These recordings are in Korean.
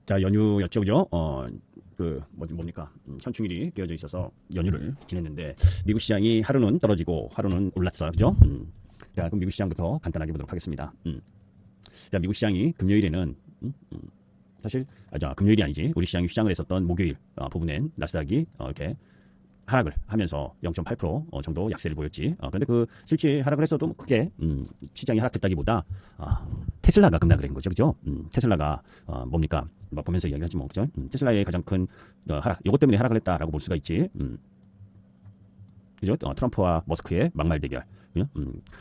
자, 연휴였죠, 그죠? 뭡니까? 현충일이 끼어져 있어서 연휴를 지냈는데, 미국 시장이 하루는 떨어지고, 하루는 올랐어, 그죠? 자, 그럼 미국 시장부터 간단하게 보도록 하겠습니다. 자, 미국 시장이 금요일에는, 사실, 금요일이 아니지. 우리 시장이 휴장을 했었던 목요일 부분엔 나스닥이 이렇게 하락을 하면서 0.8% 정도 약세를 보였지. 그런데 실제 하락을 했어도 크게 시장이 하락했다기보다 테슬라가 급락을 한 거죠, 그죠? 테슬라가 뭡니까? 보면서 이야기하지 뭐, 그죠? 테슬라의 가장 큰 하락, 이것 때문에 하락을 했다라고 볼 수가 있지. 그죠? 트럼프와 머스크의 막말 대결.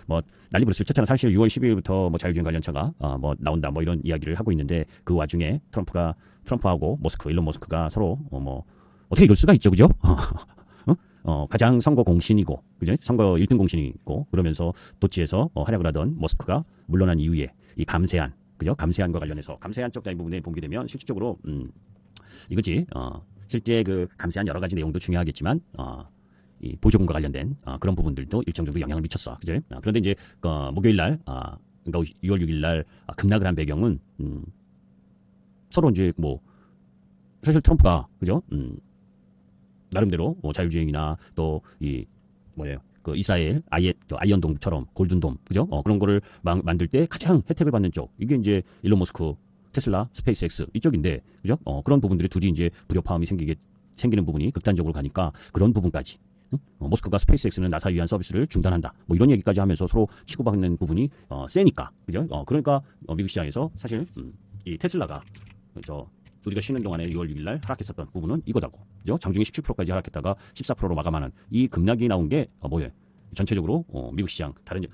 뭐 난리 부르스 쳤잖아. 사실 6월 12일부터 뭐 자율주행 관련차가 뭐 나온다 뭐 이런 이야기를 하고 있는데 그 와중에 트럼프하고 일론 머스크가 서로 뭐 어떻게 이럴 수가 있죠, 그죠? 가장 선거 공신이고, 그죠? 선거 1등 공신이고, 그러면서 도치에서 활약을 하던 머스크가 물러난 이후에 이 감세안, 그죠? 감세안과 관련해서 감세안 쪽 부분에 보게 되면 실질적으로 이거지. 실제 그 감세안 여러 가지 내용도 중요하겠지만 이 보조금과 관련된 그런 부분들도 일정 정도 영향을 미쳤어, 그죠? 그런데 이제 목요일 날, 그러니까 6월 6일 날 급락을 한 배경은 서로 이제 뭐 사실 트럼프가, 그죠? 나름대로 자율주행이나 또 이스라엘 아이언돔처럼 골든돔, 그죠? 그런 거를 만들 때 가장 혜택을 받는 쪽, 이게 이제 일론 머스크, 테슬라, 스페이스X 이쪽인데, 그죠? 그런 부분들이 둘이 이제 불협화음이 생기는 부분이 극단적으로 가니까 그런 부분까지. 머스크가 스페이스X는 나사 위한 서비스를 중단한다. 뭐 이런 얘기까지 하면서 서로 치고받는 부분이 세니까, 그죠? 그러니까 미국 시장에서 사실 이 테슬라가 우리가 쉬는 동안에 6월 6일 날 하락했었던 부분은 이거다고. 그죠? 장중에 17%까지 하락했다가 14%로 마감하는 이 급락이 나온 게 뭐예요? 전체적으로 미국 시장 다른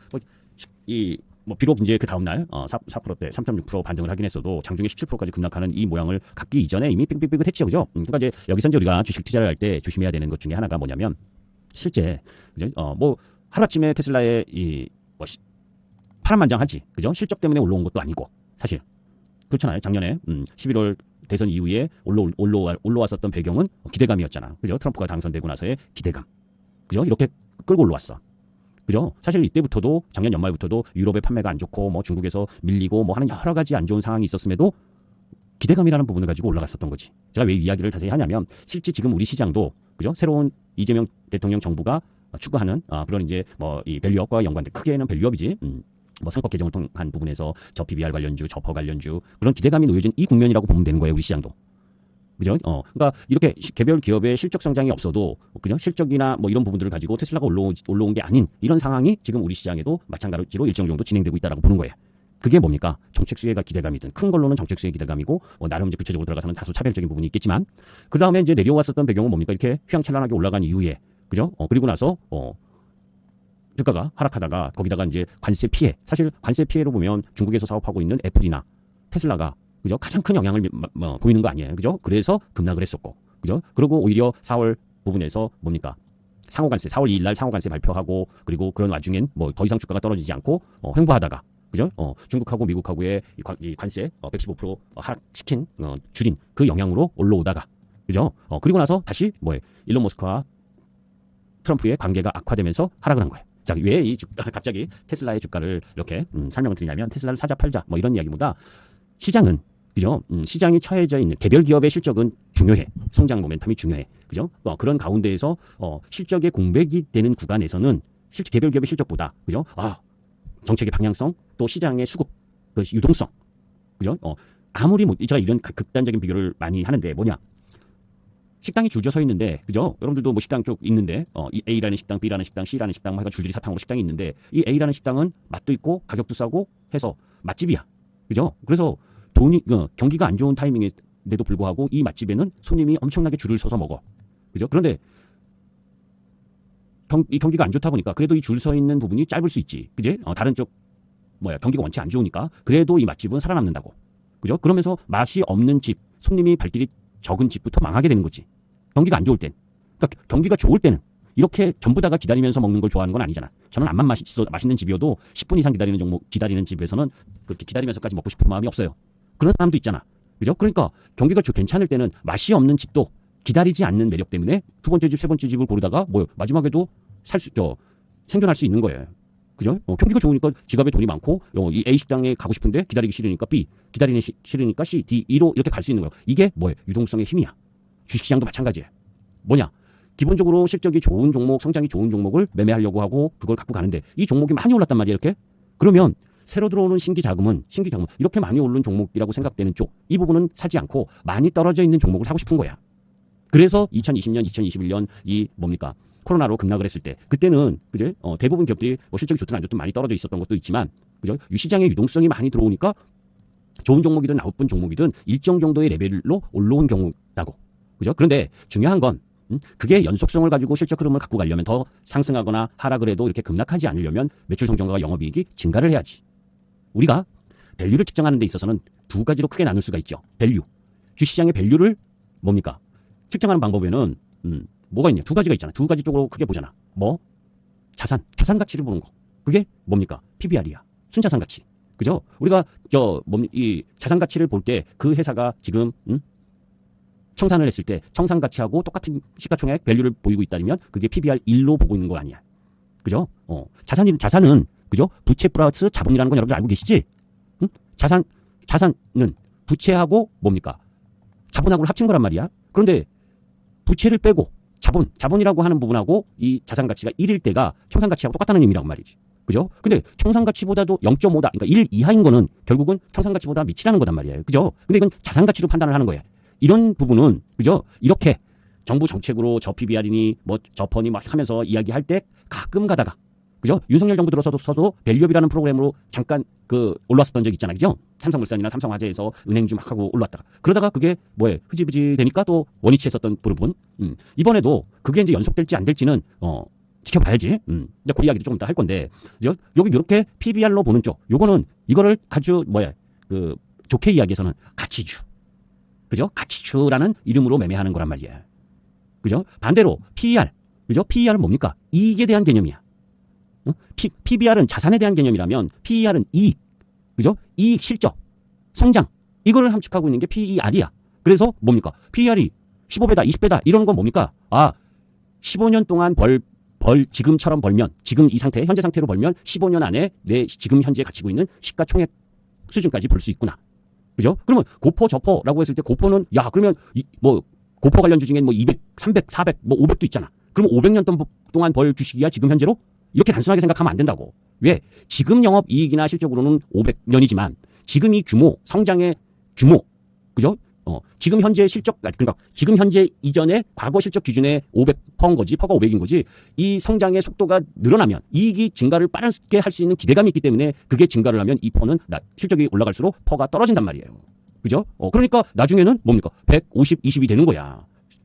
비록 이제 그 다음 날 4%대 3.6% 반등을 하긴 했어도 장중에 17%까지 급락하는 이 모양을 갖기 이전에 이미 삑삑삑했죠, 그죠? 그러니까 이제 여기서 이제 우리가 주식 투자를 할 때 조심해야 되는 것 중에 하나가 뭐냐면 실제 그죠? 하루아침에 테슬라의 파란만장하지, 그죠? 실적 때문에 올라온 것도 아니고 사실 그렇잖아요. 작년에 11월 대선 이후에 올라왔었던 배경은 기대감이었잖아, 그죠? 트럼프가 당선되고 나서의 기대감, 그죠? 이렇게 끌고 올라왔어, 그죠? 사실 이때부터도 작년 연말부터도 유럽의 판매가 안 좋고 뭐 중국에서 밀리고 뭐 하는 여러 가지 안 좋은 상황이 있었음에도 기대감이라는 부분을 가지고 올라갔었던 거지. 제가 왜 이야기를 자세히 하냐면 실제 지금 우리 시장도, 그죠? 새로운 이재명 대통령 정부가 추구하는 그런 이제 이 밸류업과 연관된, 크게는 밸류업이지. 뭐 상법 개정을 통한 부분에서 저 PBR 관련주, 저퍼 관련주 그런 기대감이 놓여진 이 국면이라고 보면 되는 거예요, 우리 시장도. 그죠? 그러니까 이렇게 개별 기업의 실적 성장이 없어도 그냥 실적이나 뭐 이런 부분들을 가지고 테슬라가 올라온 게 아닌 이런 상황이 지금 우리 시장에도 마찬가지로 일정 정도 진행되고 있다라고 보는 거예요. 그게 뭡니까? 정책 수혜가 기대감이든 큰 걸로는 정책 수혜 기대감이고 나름 이제 구체적으로 들어가서는 다소 차별적인 부분이 있겠지만 그 다음에 이제 내려왔었던 배경은 뭡니까? 이렇게 휘황찬란하게 올라간 이후에, 그죠? 그리고 나서 주가가 하락하다가 거기다가 이제 관세 피해, 사실 관세 피해로 보면 중국에서 사업하고 있는 애플이나 테슬라가, 그죠? 가장 큰 영향을 보이는 거 아니에요, 그죠? 그래서 급락을 했었고, 그죠? 그리고 오히려 4월 부분에서 뭡니까? 상호관세, 4월 2일 날 상호관세 발표하고, 그리고 그런 와중엔 뭐 더 이상 주가가 떨어지지 않고 횡보하다가, 그죠? 중국하고 미국하고의 이 관세 115% 하락시킨 줄인 그 영향으로 올라오다가, 그죠? 그리고 나서 다시 일론 머스크와 트럼프의 관계가 악화되면서 하락을 한 거예요. 자, 왜 갑자기 테슬라의 주가를 이렇게 설명을 드리냐면 테슬라를 사자 팔자 뭐 이런 이야기보다 실장은, 그죠? 시장이 처해져 있는 개별 기업의 실적은 중요해. 성장 모멘텀이 중요해. 그죠? 그런 가운데에서 실적의 공백이 되는 구간에서는 개별 기업의 실적보다, 그죠? 정책의 방향성, 또 시장의 수급, 그 유동성, 그죠? 아무리 제가 이런 극단적인 비교를 많이 하는데 뭐냐? 식당이 줄져 서 있는데, 그죠? 여러분들도 뭐 식당 쭉 있는데, 이 A라는 식당, B라는 식당, C라는 식당, 뭐 줄줄이 사탕으로 식당이 있는데, 이 A라는 식당은 맛도 있고 가격도 싸고 해서 맛집이야. 그죠? 그래서 경기가 안 좋은 타이밍인데도 불구하고 이 맛집에는 손님이 엄청나게 줄을 서서 먹어. 그죠? 그런데 이 경기가 안 좋다 보니까 그래도 이 줄 서 있는 부분이 짧을 수 있지. 그지? 다른 쪽 경기가 원체 안 좋으니까 그래도 이 맛집은 살아남는다고. 그죠? 그러면서 맛이 없는 집, 손님이 발길이 적은 집부터 망하게 되는 거지. 경기가 안 좋을 땐. 그러니까 경기가 좋을 때는 이렇게 전부 다가 기다리면서 먹는 걸 좋아하는 건 아니잖아. 저는 암만 맛있는 집이어도 10분 이상 기다리는 집에서는 그렇게 기다리면서까지 먹고 싶은 마음이 없어요. 그런 사람도 있잖아. 그죠? 그러니까 경기가 괜찮을 때는 맛이 없는 집도 기다리지 않는 매력 때문에 두 번째 집, 세 번째 집을 고르다가 마지막에도 생존할 수 있는 거예요. 그죠? 경기가 좋으니까 지갑에 돈이 많고 이 A 식당에 가고 싶은데 기다리기 싫으니까 B, 기다리기 싫으니까 C, D, E로 이렇게 갈 수 있는 거예요. 이게 뭐예요? 유동성의 힘이야. 주식시장도 마찬가지예요. 뭐냐? 기본적으로 실적이 좋은 종목, 성장이 좋은 종목을 매매하려고 하고 그걸 갖고 가는데 이 종목이 많이 올랐단 말이에요. 이렇게. 그러면 새로 들어오는 신규 자금은 이렇게 많이 오른 종목이라고 생각되는 쪽, 이 부분은 사지 않고 많이 떨어져 있는 종목을 사고 싶은 거야. 그래서 2020년, 2021년 이 뭡니까? 코로나로 급락을 했을 때 그때는 그죠? 대부분 기업들이 뭐 실적이 좋든 안 좋든 많이 떨어져 있었던 것도 있지만 그죠? 시장에 유동성이 많이 들어오니까 좋은 종목이든 나쁜 종목이든 일정 정도의 레벨로 올라온 경우다고. 그죠? 그런데 중요한 건 그게 연속성을 가지고 실적 흐름을 갖고 가려면 더 상승하거나 하락을 해도 이렇게 급락하지 않으려면 매출 성장과 영업이익이 증가를 해야지. 우리가 밸류를 측정하는 데 있어서는 두 가지로 크게 나눌 수가 있죠. 밸류. 주시장의 밸류를 뭡니까? 측정하는 방법에는 뭐가 있냐? 두 가지가 있잖아. 두 가지 쪽으로 크게 보잖아. 뭐? 자산 가치를 보는 거. 그게 뭡니까? PBR이야. 순자산 가치. 그죠? 우리가 이 자산 가치를 볼 때 그 회사가 지금 청산을 했을 때 청산 가치하고 똑같은 시가총액 밸류를 보이고 있다면 그게 PBR 1로 보고 있는 거 아니야. 그죠? 자산은 그죠? 부채 플러스 자본이라는 건 여러분들 알고 계시지? 자산은 부채하고 뭡니까? 자본하고 합친 거란 말이야. 그런데 부채를 빼고 자본이라고 하는 부분하고 이 자산 가치가 1일 때가 청산 가치하고 똑같다는 의미란 말이지. 그죠? 근데 청산 가치보다도 0.5다. 그러니까 1 이하인 거는 결국은 청산 가치보다 밑이라는 거단 말이에요. 그죠? 근데 이건 자산 가치로 판단을 하는 거예요. 이런 부분은 그죠? 이렇게 정부 정책으로 저 PBR이니 뭐 저 펀이 막 하면서 이야기할 때 가끔 가다가 그죠? 윤석열 정부 들어서도 밸류업이라는 프로그램으로 잠깐 올랐었던 적 있잖아요. 그죠? 삼성물산이나 삼성화재에서 은행주 막 하고 올랐다가 그러다가 그게 뭐예요? 흐지부지 되니까 또 원위치 했었던 부분. 이번에도 그게 이제 연속될지 안 될지는 지켜봐야지. 이제 그 이야기도 조금 이따 할 건데 여기 이렇게 PBR로 보는 쪽 이거를 아주 좋게 이야기해서는 가치주. 그죠? 가치주라는 이름으로 매매하는 거란 말이야. 그죠? 반대로 PER. 그죠? PER은 뭡니까? 이익에 대한 개념이야. PBR은 자산에 대한 개념이라면 PER은 이익. 그죠? 이익, 실적, 성장. 이거를 함축하고 있는 게 PER이야. 그래서 뭡니까? PER이 15배다, 20배다. 이런 건 뭡니까? 15년 동안 지금처럼 벌면, 지금 이 상태, 현재 상태로 벌면 15년 안에 내 지금 현재 가지고 있는 시가총액 수준까지 볼 수 있구나. 그죠? 그러면 고포, 저포라고 했을 때 고포는, 그러면 고포 관련주 중에 200, 300, 400, 500도 있잖아. 그럼 500년 동안 벌 주식이야, 지금 현재로? 이렇게 단순하게 생각하면 안 된다고. 왜? 지금 영업 이익이나 실적으로는 500년이지만 지금 이 성장의 규모, 그죠? 지금 현재 그러니까 지금 현재 이전에 과거 실적 기준에 500%인 거지, 퍼가 500인 거지. 이 성장의 속도가 늘어나면 이익이 증가를 빠르게 할 수 있는 기대감이 있기 때문에 그게 증가를 하면 이 퍼는 실적이 올라갈수록 퍼가 떨어진단 말이에요. 그죠? 그러니까 나중에는 뭡니까? 150, 20이 되는 거야.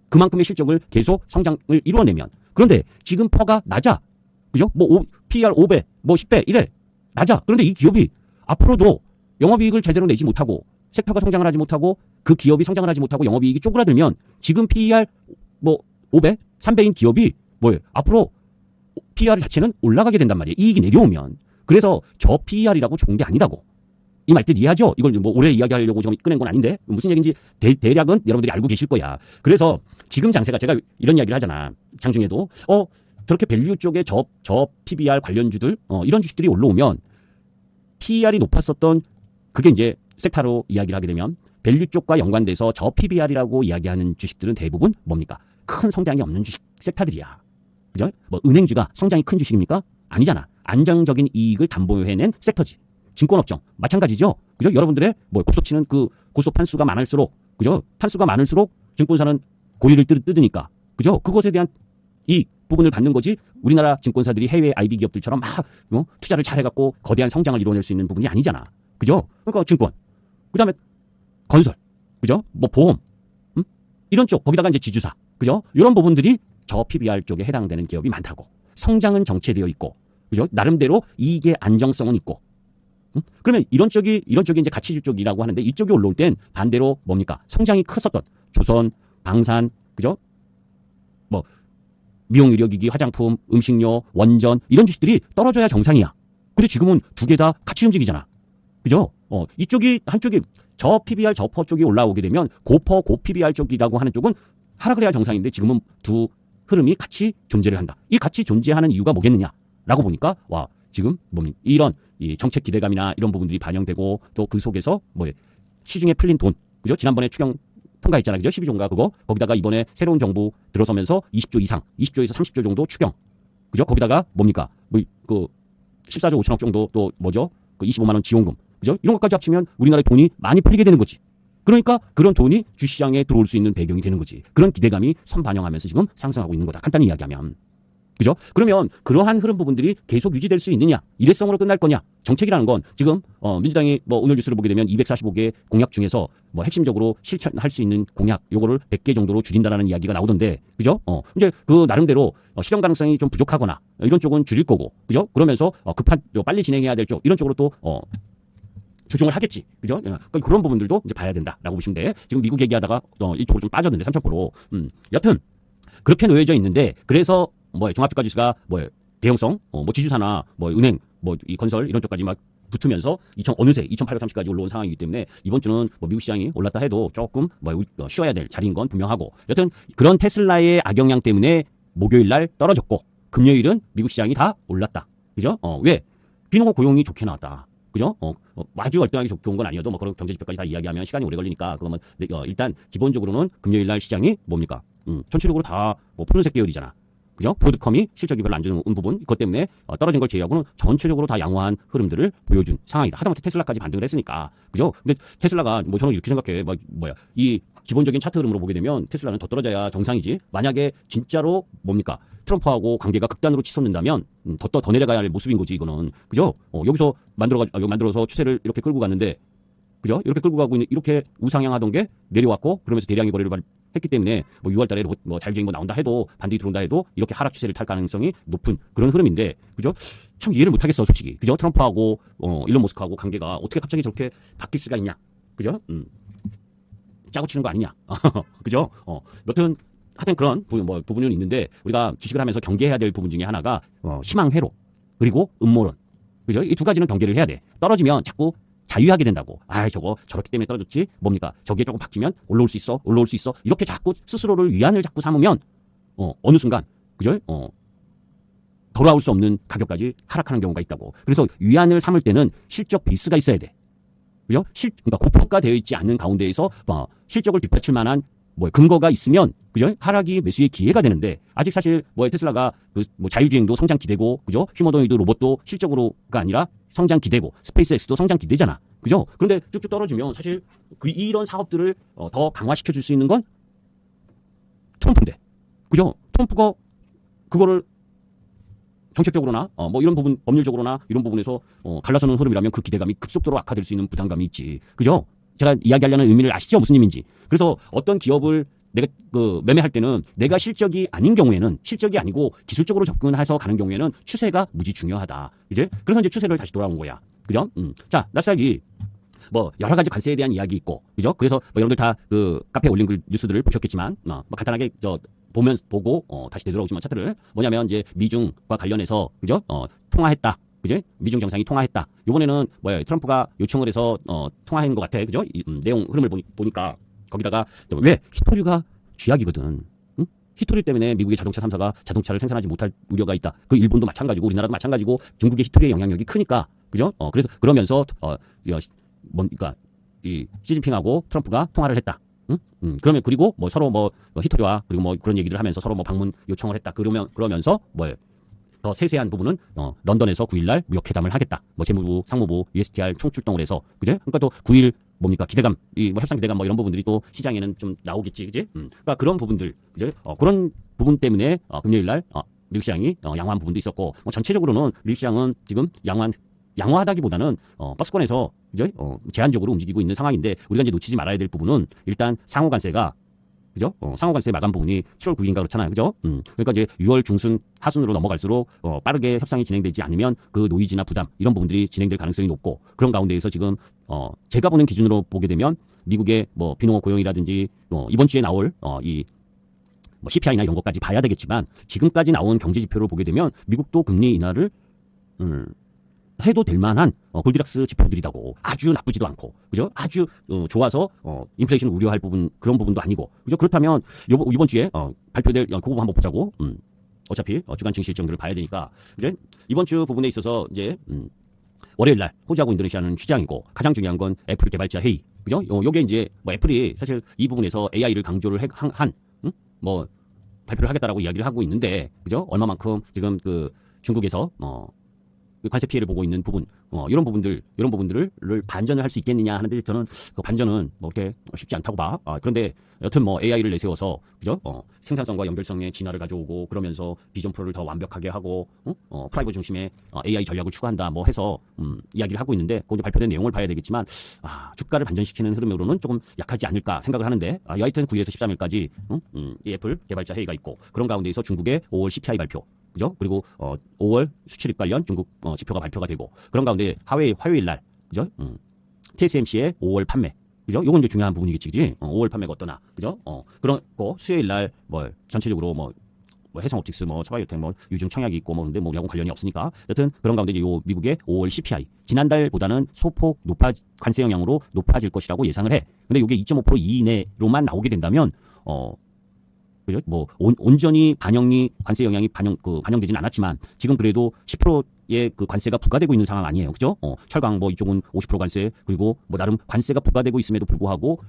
그만큼의 실적을 계속 성장을 이루어내면. 그런데 지금 퍼가 낮아. 그죠? PER 5배, 10배 이래. 낮아. 그런데 이 기업이 앞으로도 영업이익을 제대로 내지 못하고 섹터가 성장을 하지 못하고 그 기업이 성장을 하지 못하고 영업이익이 쪼그라들면 지금 PER 5배, 3배인 기업이 앞으로 PER 자체는 올라가게 된단 말이에요. 이익이 내려오면. 그래서 저 PER이라고 좋은 게 아니다고. 이 말뜻 이해하죠? 이걸 오래 이야기하려고 좀 꺼낸 건 아닌데 무슨 얘기인지 대략은 여러분들이 알고 계실 거야. 그래서 지금 장세가 제가 이런 이야기를 하잖아. 장중에도 저렇게 밸류 쪽에 저 PBR 관련주들 이런 주식들이 올라오면 PER이 높았었던 그게 이제 섹터로 이야기를 하게 되면 밸류 쪽과 연관돼서 저 PBR이라고 이야기하는 주식들은 대부분 뭡니까? 큰 성장이 없는 주식 섹터들이야. 그죠? 은행주가 성장이 큰 주식입니까? 아니잖아. 안정적인 이익을 담보해낸 섹터지. 증권업종 마찬가지죠. 그죠? 여러분들의 고소치는 고소 판수가 많을수록 그죠? 판수가 많을수록 증권사는 고리를 뜯으니까 그죠? 그것에 대한 이 부분을 받는 거지. 우리나라 증권사들이 해외 IB 기업들처럼 막 투자를 잘해갖고 거대한 성장을 이루어낼 수 있는 부분이 아니잖아. 그죠? 그러니까 증권, 그다음에 건설, 그죠? 보험, 이런 쪽 거기다가 이제 지주사, 그죠? 이런 부분들이 저 PBR 쪽에 해당되는 기업이 많다고. 성장은 정체되어 있고, 그죠? 나름대로 이익의 안정성은 있고. 그러면 이런 쪽이 이제 가치주 쪽이라고 하는데 이쪽이 올라올 땐 반대로 뭡니까? 성장이 컸었던 조선, 방산, 그죠? 미용의료기기, 화장품, 음식료, 원전 이런 주식들이 떨어져야 정상이야. 근데 지금은 두 개 다 같이 움직이잖아. 그죠? 한쪽이 저 PBR 저퍼 쪽이 올라오게 되면 고퍼 고 PBR 쪽이라고 하는 쪽은 하락을 해야 정상인데 지금은 두 흐름이 같이 존재를 한다. 이 같이 존재하는 이유가 뭐겠느냐라고 보니까 지금 뭡니까? 이런 이 정책 기대감이나 이런 부분들이 반영되고 또 그 속에서 뭐 시중에 풀린 돈, 그죠? 지난번에 추경 통과했잖아요. 그죠? 12조인가 그거. 거기다가 이번에 새로운 정부 들어서면서 20조 이상, 20조에서 30조 정도 추경. 그죠? 거기다가 뭡니까? 뭐 그 14조 5천억 정도 또 뭐죠? 그 25만 원 지원금. 그죠? 이런 것까지 합치면 우리나라의 돈이 많이 풀리게 되는 거지. 그러니까 그런 돈이 주시장에 들어올 수 있는 배경이 되는 거지. 그런 기대감이 선반영하면서 지금 상승하고 있는 거다. 간단히 이야기하면. 그죠? 그러면 그러한 흐름 부분들이 계속 유지될 수 있느냐? 일회성으로 끝날 거냐? 정책이라는 건 지금 민주당이 뭐 오늘 뉴스를 보게 되면 245개 공약 중에서 뭐 핵심적으로 실천할 수 있는 공약 요거를 100개 정도로 줄인다라는 이야기가 나오던데. 그죠? 이제 그 나름대로 실현 가능성이 좀 부족하거나 이런 쪽은 줄일 거고. 그죠? 그러면서 급한 빨리 진행해야 될 쪽 이런 쪽으로 또 조정을 하겠지. 그죠? 그러니까 그런 부분들도 이제 봐야 된다라고 보시면 돼. 지금 미국 얘기하다가 이쪽으로 좀 빠졌는데 3,000%. 여튼 그렇게 놓여져 있는데 그래서 뭐 종합주가 지수가 뭐 대형성, 뭐 지주사나 뭐 은행, 뭐 이 건설 이런 쪽까지 막 붙으면서 어느새 2,830까지 올라온 상황이기 때문에 이번 주는 뭐 미국 시장이 올랐다 해도 조금 뭐 쉬어야 될 자리인 건 분명하고 여튼 그런 테슬라의 악영향 때문에 목요일 날 떨어졌고 금요일은 미국 시장이 다 올랐다. 그죠? 왜? 비농업 고용이 좋게 나왔다. 그죠? 아주 얼등하게 좋은 건 아니어도 뭐 그런 경제 지표까지 다 이야기하면 시간이 오래 걸리니까 그러면 일단 기본적으로는 금요일 날 시장이 뭡니까? 전체적으로 다 뭐 푸른색 계열이잖아. 그죠? 보드컴이 실적이 별로 안 좋은 부분, 그것 때문에 떨어진 걸 제외하고는 전체적으로 다 양호한 흐름들을 보여준 상황이다. 하다못해 테슬라까지 반등을 했으니까. 그죠? 근데 테슬라가 뭐 저는 이렇게 생각해. 이 기본적인 차트 흐름으로 보게 되면 테슬라는 더 떨어져야 정상이지. 만약에 진짜로 뭡니까? 트럼프하고 관계가 극단으로 치솟는다면 더 내려가야 할 모습인 거지 이거는. 그죠? 여기서 만들어서 추세를 이렇게 끌고 갔는데 그죠? 이렇게 끌고 가고 있는 이렇게 우상향하던 게 내려왔고 그러면서 대량의 거래를 했기 때문에 뭐 6월 달에 뭐 자율주행 뭐 나온다 해도 반등이 들어온다 해도 이렇게 하락 추세를 탈 가능성이 높은 그런 흐름인데 그죠? 참 이해를 못 하겠어 솔직히. 그죠? 트럼프하고 일론 머스크하고 관계가 어떻게 갑자기 저렇게 바뀔 수가 있냐? 그죠? 짜고 치는 거 아니냐? 그죠? 하여튼 그런 부분은 있는데 우리가 주식을 하면서 경계해야 될 부분 중에 하나가 희망회로 그리고 음모론. 그죠? 이 두 가지는 경계를 해야 돼. 떨어지면 자꾸 자유하게 된다고. 저거 저렇기 때문에 떨어졌지. 뭡니까? 저기에 조금 바뀌면 올라올 수 있어. 이렇게 자꾸 스스로를 위안을 자꾸 삼으면 어느 순간 그죠? 돌아올 수 없는 가격까지 하락하는 경우가 있다고. 그래서 위안을 삼을 때는 실적 베이스가 있어야 돼. 그죠? 그러니까 고평가되어 있지 않는 가운데에서 실적을 뒷받칠 만한 근거가 있으면 그죠? 하락이 매수의 기회가 되는데 아직 사실 테슬라가 자율주행도 성장 기대고 그죠? 휴머노이드 로봇도 실적으로가 아니라 성장 기대고 스페이스X도 성장 기대잖아. 그죠? 그런데 쭉쭉 떨어지면 사실 이런 사업들을 더 강화시켜 줄 수 있는 건 트럼프인데. 그죠? 트럼프가 그거를 정책적으로나 이런 부분 법률적으로나 이런 부분에서 갈라서는 흐름이라면 그 기대감이 급속도로 악화될 수 있는 부담감이 있지. 그죠? 제가 이야기하려는 의미를 아시죠? 무슨 의미인지. 그래서 어떤 기업을 내가 매매할 때는 내가 실적이 아닌 경우에는 실적이 아니고 기술적으로 접근해서 가는 경우에는 추세가 무지 중요하다. 이제 그래서 이제 추세를 다시 돌아온 거야. 그죠? 자, 나스닥이 여러 가지 관세에 대한 이야기 있고, 그죠? 그래서 여러분들 다 카페에 올린 뉴스들을 보셨겠지만, 간단하게 보고 다시 되돌아오시면 차트를 뭐냐면 이제 미중과 관련해서 그죠? 통화했다. 그죠? 미중 정상이 통화했다. 이번에는 트럼프가 요청을 해서 통화한 것 같아. 그죠? 내용 흐름을 보니까 거기다가 왜 히토류가 쥐약이거든. 응? 히토류 때문에 미국의 자동차 3사가 자동차를 생산하지 못할 우려가 있다. 그 일본도 마찬가지고 우리나라도 마찬가지고 중국의 히토류의 영향력이 크니까. 그죠? 그래서 그러면서 그러니까 이 시진핑하고 트럼프가 통화를 했다. 응? 그러면 그리고 서로 히토류와 그리고 그런 얘기를 하면서 서로 방문 요청을 했다. 그러면서 더 세세한 부분은 런던에서 9일날 무역회담을 하겠다. 재무부, 상무부, USTR 총출동을 해서 그죠? 그러니까 또 9일 뭡니까 기대감, 협상 기대감 이런 부분들이 또 시장에는 좀 나오겠지, 그지? 그러니까 그런 부분들, 그죠? 그런 부분 때문에 금요일날 미국 시장이 양호한 부분도 있었고, 전체적으로는 미국 시장은 지금 양호하다기보다는 박스권에서 그죠? 제한적으로 움직이고 있는 상황인데 우리가 이제 놓치지 말아야 될 부분은 일단 상호관세가 그죠? 상호관세 마감 부분이 7월 9일인가 그렇잖아요. 그죠? 그러니까 이제 6월 중순 하순으로 넘어갈수록 빠르게 협상이 진행되지 않으면 그 노이즈나 부담 이런 부분들이 진행될 가능성이 높고 그런 가운데에서 지금 제가 보는 기준으로 보게 되면 미국의 비농업 고용이라든지 이번 주에 나올 이 CPI나 이런 것까지 봐야 되겠지만 지금까지 나온 경제 지표를 보게 되면 미국도 금리 인하를 해도 될 만한 골디락스 지표들이라고. 아주 나쁘지도 않고 그죠? 아주 좋아서 인플레이션 우려할 부분 그런 부분도 아니고 그죠? 그렇다면 이번 주에 발표될 그 부분 한번 보자고. 어차피 주간 증시 일정들을 봐야 되니까 이제 이번 주 부분에 있어서 이제 월요일 날 호주하고 인도네시아는 휴장이고 가장 중요한 건 애플 개발자 회의. 그죠? 요게 이제 뭐 애플이 사실 이 부분에서 AI를 강조를 뭐 발표를 하겠다라고 이야기를 하고 있는데 그죠? 얼마만큼 지금 그 중국에서 관세 피해를 보고 있는 부분, 이런 부분들을 반전을 할 수 있겠느냐 하는데 저는 그 반전은 뭐 그렇게 쉽지 않다고 봐. 그런데 여튼 뭐 AI를 내세워서 그죠? 생산성과 연결성의 진화를 가져오고 그러면서 비전 프로를 더 완벽하게 하고 프라이버 중심의 AI 전략을 추구한다 뭐 해서 이야기를 하고 있는데 그 발표된 내용을 봐야 되겠지만 주가를 반전시키는 흐름으로는 조금 약하지 않을까 생각을 하는데 여하튼 9일에서 13일까지 이 애플 개발자 회의가 있고 그런 가운데에서 중국의 5월 CPI 발표. 그죠? 그리고 5월 수출입 관련 중국 지표가 발표가 되고 그런 가운데 화요일 날 그죠? TSMC의 5월 판매 그죠? 요건 이제 중요한 부분이겠지, 그지? 5월 판매가 어떠나 그죠? 그런 거 수요일 날 뭐 전체적으로 뭐 해성옵틱스 뭐 차바이오텍 뭐 유중 청약이 있고 뭐 근데 뭐 야구 관련이 없으니까 여튼 그런 가운데 이제 요 미국의 5월 CPI 지난달보다는 소폭 관세 영향으로 높아질 것이라고 예상을 해. 근데 요게 2.5% 이내로만 나오게 된다면 그죠? 뭐 온전히 관세 영향이 반영되지는 않았지만 지금 그래도 10%의 그 관세가 부과되고 있는 상황 아니에요, 그죠? 철강 뭐 이쪽은 50% 관세 그리고 뭐 나름 관세가 부과되고 있음에도 불구하고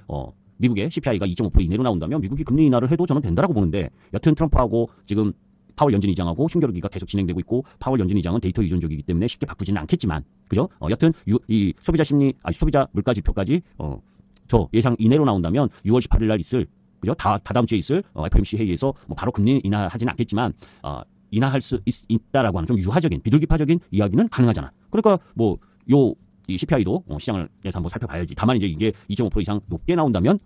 미국의 CPI가 2.5% 이내로 나온다면 미국이 금리 인하를 해도 저는 된다라고 보는데 여튼 트럼프하고 지금 파월 연준 의장하고 힘겨루기가 계속 진행되고 있고 파월 연준 의장은 데이터 유전적이기 때문에 쉽게 바꾸지는 않겠지만 그죠? 여튼 이 소비자 물가 지표까지 저 예상 이내로 나온다면 6월 18일 날 있을 그죠? 다다음 주에 있을 FOMC 회의에서 뭐 바로 금리 인하하지는 않겠지만 인하할 수 있다라고 하는 좀 유화적인 비둘기파적인 이야기는 가능하잖아. 그러니까 뭐 이 CPI도 시장을 예서 한번 살펴봐야지. 다만 이제 이게 2.5% 이상 높게 나온다면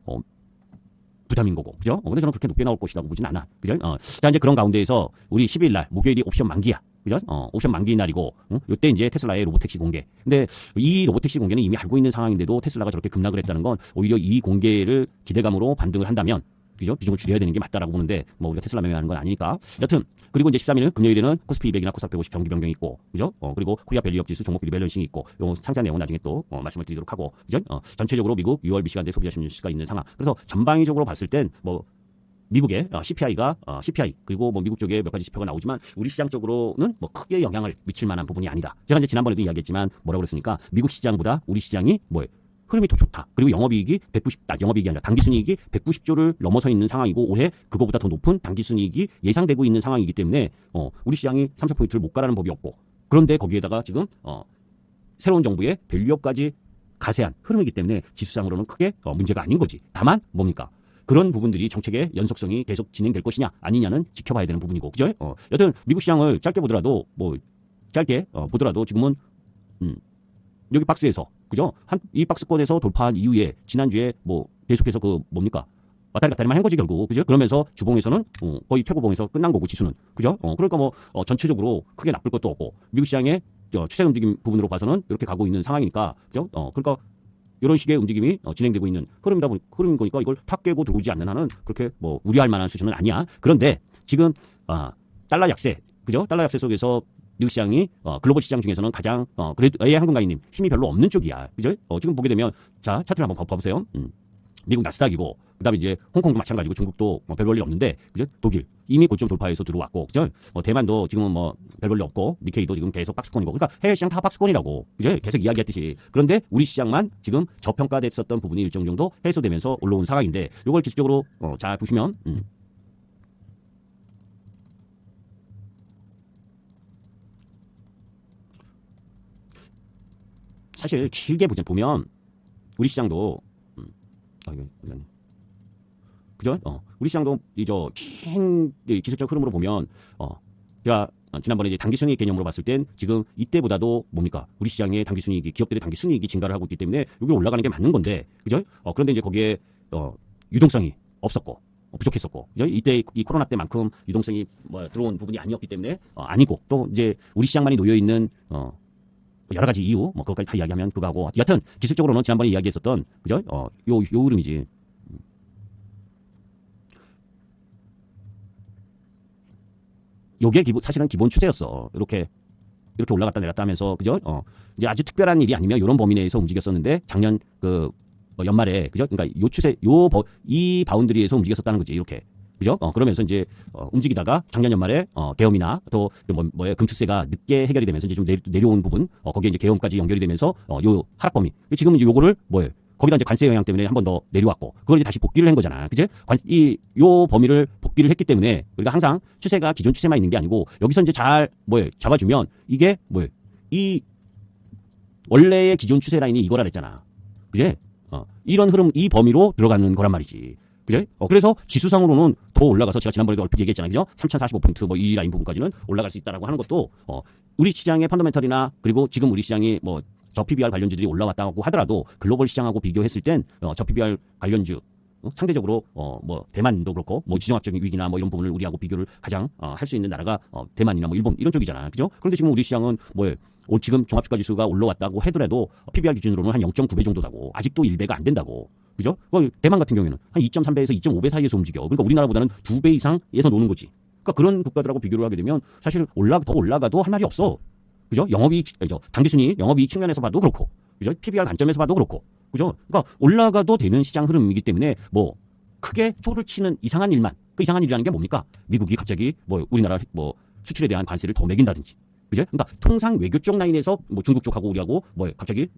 부담인 거고, 그죠? 근데 저는 그렇게 높게 나올 것이라고 보진 않아, 그죠? 자 이제 그런 가운데에서 우리 10일 날 목요일이 옵션 만기야, 그죠? 옵션 만기 날이고, 이때 이제 테슬라의 로보택시 공개. 근데 이 로보택시 공개는 이미 알고 있는 상황인데도 테슬라가 저렇게 급락을 했다는 건 오히려 이 공개를 기대감으로 반등을 한다면. 그죠? 비중을 줄여야 되는 게 맞다라고 보는데 뭐 우리가 테슬라 매매하는 건 아니니까. 여튼 그리고 이제 13일 금요일에는 코스피 200이나 코스닥 150 정기 변경이 있고, 그죠? 그리고 코리아 밸류업 지수 종목 리밸런싱이 있고, 요 상세한 내용은 나중에 또 말씀을 드리도록 하고, 그죠? 전체적으로 미국 6월 미시간대 소비자 심리지수가 있는 상황. 그래서 전방위적으로 봤을 땐 뭐 미국의 CPI 그리고 뭐 미국 쪽에 몇 가지 지표가 나오지만 우리 시장 쪽으로는 뭐 크게 영향을 미칠 만한 부분이 아니다. 제가 이제 지난번에도 이야기했지만 뭐라고 그랬으니까 미국 시장보다 우리 시장이 흐름이 더 좋다. 그리고 영업이익이 아니라 당기순이익이 190조를 넘어서 있는 상황이고 올해 그거보다 더 높은 당기순이익이 예상되고 있는 상황이기 때문에 우리 시장이 3,4%를 못 가라는 법이 없고 그런데 거기에다가 지금 새로운 정부의 밸류업까지 가세한 흐름이기 때문에 지수상으로는 크게 문제가 아닌 거지. 다만 뭡니까? 그런 부분들이 정책의 연속성이 계속 진행될 것이냐 아니냐는 지켜봐야 되는 부분이고, 그죠? 여튼 미국 시장을 짧게 보더라도 지금은 여기 박스에서 그죠? 이 박스권에서 돌파한 이후에 지난주에 뭐 계속해서 왔다리 갔다리만 한 거지 결국, 그죠? 그러면서 주봉에서는 거의 최고봉에서 끝난 거고 지수는, 그죠? 그러니까 뭐 전체적으로 크게 나쁠 것도 없고 미국 시장의 추세 움직임 부분으로 봐서는 이렇게 가고 있는 상황이니까, 그죠? 그러니까 이런 식의 움직임이 진행되고 있는 흐름인 거니까 이걸 탁 깨고 들어오지 않는 한은 그렇게 뭐 우려할 만한 수준은 아니야. 그런데 지금 달러 약세, 그죠? 달러 약세 속에서 미국 시장이 글로벌 시장 중에서는 가장 그래도 AI 항공가인님 힘이 별로 없는 쪽이야, 그죠? 지금 보게 되면 자 차트를 한번 봐보세요. 미국 나스닥이고 그다음에 이제 홍콩도 마찬가지고 중국도 별 볼일 없는데, 그죠? 독일 이미 고점 돌파해서 들어왔고, 그죠? 대만도 지금은 별 볼일 없고 니케이도 지금 계속 박스권이고, 그러니까 해외 시장 다 박스권이라고, 그죠? 계속 이야기했듯이. 그런데 우리 시장만 지금 저평가됐었던 부분이 일정 정도 해소되면서 올라온 상황인데, 이걸 지수적으로 잘 보시면 사실 길게 보면 우리 시장도 그죠? 우리 시장도 긴 기술적 흐름으로 보면 제가 지난번에 이제 당기순이익 개념으로 봤을 땐 지금 이때보다도 우리 시장의 당기순이익이 기업들의 당기순이익이 증가를 하고 있기 때문에 여기 올라가는 게 맞는 건데, 그죠? 그런데 이제 거기에 유동성이 없었고 부족했었고, 그죠? 이때 이 코로나 때만큼 유동성이 들어온 부분이 아니었기 때문에 아니고, 또 이제 우리 시장만이 놓여 있는 여러 가지 이유, 그것까지 다 이야기하면 그거하고, 여하튼 기술적으로는 지난번에 이야기했었던, 그죠? 요 흐름이지. 요게 사실은 기본 추세였어. 이렇게 올라갔다 내렸다 하면서, 그죠? 이제 아주 특별한 일이 아니면 이런 범위 내에서 움직였었는데 작년 연말에, 그죠? 그러니까 요 추세, 이 바운드리에서 움직였었다는 거지, 이렇게. 그죠? 그러면서 이제 움직이다가 작년 연말에 계엄이나 또 금투세가 늦게 해결이 되면서 이제 좀 내려온 부분, 거기에 이제 계엄까지 연결이 되면서 요 하락 범위. 지금은 이제 요거를 거기다 이제 관세 영향 때문에 한 번 더 내려왔고, 그걸 이제 다시 복귀를 한 거잖아. 그제? 요 범위를 복귀를 했기 때문에 우리가 항상 추세가 기존 추세만 있는 게 아니고, 여기서 이제 잘 잡아주면 이게 이 원래의 기존 추세 라인이 이거라 그랬잖아. 그제? 이런 흐름, 이 범위로 들어가는 거란 말이지. 그제? 그래서 지수상으로는 더 올라가서, 제가 지난번에도 얼핏 얘기했잖아요. 그죠? 3045포인트 이 라인 부분까지는 올라갈 수 있다라고 하는 것도 우리 시장의 펀더멘털이나, 그리고 지금 우리 시장이 저 PBR 관련주들이 올라왔다고 하더라도 글로벌 시장하고 비교했을 땐 저 PBR 관련주 상대적으로 대만도 그렇고 지정학적인 위기나 이런 부분을 우리하고 비교를 가장 할 수 있는 나라가 대만이나 일본 이런 쪽이잖아. 그죠? 그런데 지금 우리 시장은 지금 종합주가 지수가 올라왔다고 하더라도 PBR 기준으로는 한 0.9배 정도다고. 아직도 1배가 안 된다고. 그죠? 대만 같은 경우에는 한 2.3배에서 2.5배 사이에서 움직여. 그러니까 우리나라보다는 2배 이상에서 노는 거지. 그러니까 그런 국가들하고 비교를 하게 되면 사실 더 올라가도 할 말이 없어. 그죠? 당기순위 영업이익 측면에서 봐도 그렇고, 그죠? PBR 관점에서 봐도 그렇고, 그죠? 그러니까 올라가도 되는 시장 흐름이기 때문에 크게 초를 치는 이상한 일만, 그 이상한 일이라는 게 뭡니까? 미국이 갑자기 우리나라 수출에 대한 관세를 더 매긴다든지, 그죠? 그러니까 통상 외교 쪽 라인에서 중국 쪽하고 우리하고 갑자기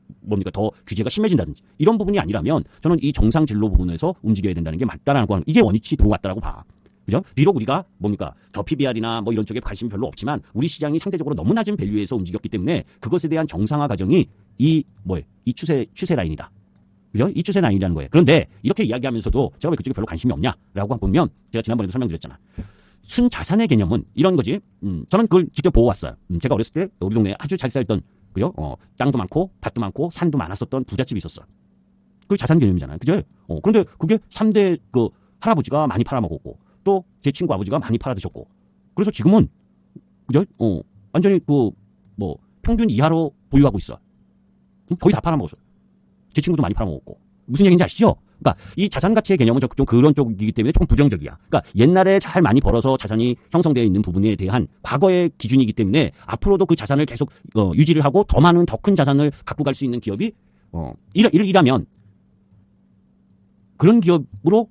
더 규제가 심해진다든지 이런 부분이 아니라면 저는 이 정상 진로 부분에서 움직여야 된다는 게 맞다라는 거, 이게 원위치 들어왔다라고 봐. 그죠? 비록 우리가 저 PBR이나 이런 쪽에 관심이 별로 없지만 우리 시장이 상대적으로 너무 낮은 밸류에서 움직였기 때문에 그것에 대한 정상화 과정이 이 추세 라인이다. 그죠? 이 추세 라인이라는 거예요. 그런데 이렇게 이야기하면서도 제가 왜 그쪽에 별로 관심이 없냐라고 보면, 제가 지난번에도 설명드렸잖아. 순자산의 개념은 이런 거지. 저는 그걸 직접 보고 왔어요. 제가 어렸을 때 우리 동네에 아주 잘 살던, 그죠? 땅도 많고 밭도 많고 산도 많았었던 부잣집이 있었어. 그게 자산 개념이잖아요. 그죠? 그런데 그게 3대 할아버지가 많이 팔아먹었고, 또 제 친구 아버지가 많이 팔아드셨고, 그래서 지금은 그죠? 완전히 평균 이하로 보유하고 있어. 거의 다 팔아먹었어. 제 친구도 많이 팔아먹었고. 무슨 얘기인지 아시죠? 그러니까 이 자산 가치의 개념은 좀 그런 쪽이기 때문에 조금 부정적이야. 그러니까 옛날에 잘 많이 벌어서 자산이 형성되어 있는 부분에 대한 과거의 기준이기 때문에 앞으로도 그 자산을 계속 유지를 하고 더 많은 더 큰 자산을 갖고 갈 수 있는 기업이 이라면 그런 기업으로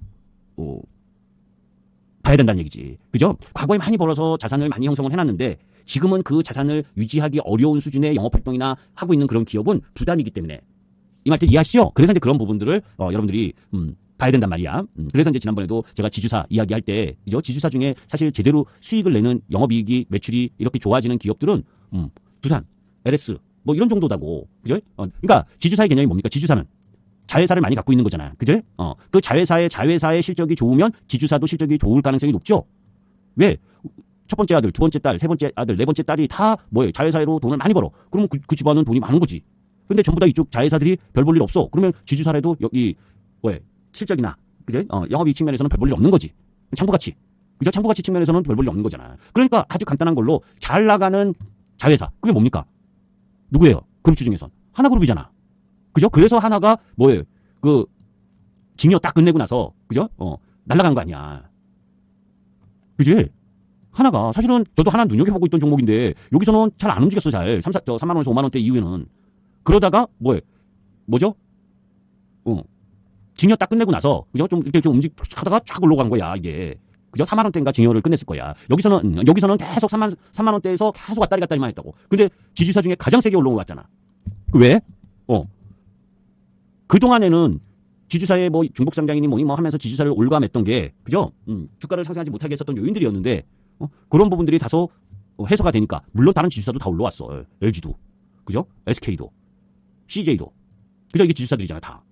봐야 된다는 얘기지. 그죠? 과거에 많이 벌어서 자산을 많이 형성을 해놨는데 지금은 그 자산을 유지하기 어려운 수준의 영업활동이나 하고 있는 그런 기업은 부담이기 때문에, 이 말들 이해하시죠? 그래서 이제 그런 부분들을 여러분들이 봐야 된단 말이야. 그래서 이제 지난번에도 제가 지주사 이야기할 때, 지주사 중에 사실 제대로 수익을 내는 영업이익이, 매출이 이렇게 좋아지는 기업들은 두산, LS 이런 정도다고. 그죠? 그러니까 지주사의 개념이 뭡니까? 지주사는 자회사를 많이 갖고 있는 거잖아. 그죠? 그 자회사의 실적이 좋으면 지주사도 실적이 좋을 가능성이 높죠. 왜? 첫 번째 아들, 두 번째 딸, 세 번째 아들, 네 번째 딸이 다 자회사로 돈을 많이 벌어. 그러면 그 집안은 돈이 많은 거지. 근데 전부 다 이쪽 자회사들이 별 볼 일 없어. 그러면 지주사라도 여기 실적이나, 그죠? 영업이익 측면에서는 별 볼 일 없는 거지. 창부가치. 그죠? 창부가치 측면에서는 별 볼 일 없는 거잖아. 그러니까 아주 간단한 걸로 잘 나가는 자회사. 그게 뭡니까? 누구예요? 그룹주 중에선. 하나그룹이잖아. 그죠? 그래서 하나가 징여 딱 끝내고 나서, 그죠? 날아간 거 아니야. 그지? 하나가, 사실은 저도 하나 눈여겨보고 있던 종목인데, 여기서는 잘 안 움직였어, 잘. 3만원에서 5만원대 이후에는. 그러다가, 뭐죠? 징여 딱 끝내고 나서, 그죠? 좀 이렇게 하다가 쫙 올라간 거야, 이게. 그죠? 4만원대인가 징여를 끝냈을 거야. 여기서는 계속 3만원대에서 계속 왔다리 갔다리만 했다고. 근데 지주사 중에 가장 세게 올라왔잖아. 왜? 그동안에는 지주사의 중복상장이니 하면서 지주사를 올감했던 게, 그죠? 주가를 상승하지 못하게 했었던 요인들이었는데, 그런 부분들이 다소 해소가 되니까, 물론 다른 지주사도 다 올라왔어. LG도, 그죠? SK도, CJ도, 그죠? 이게 지주사들이잖아, 다.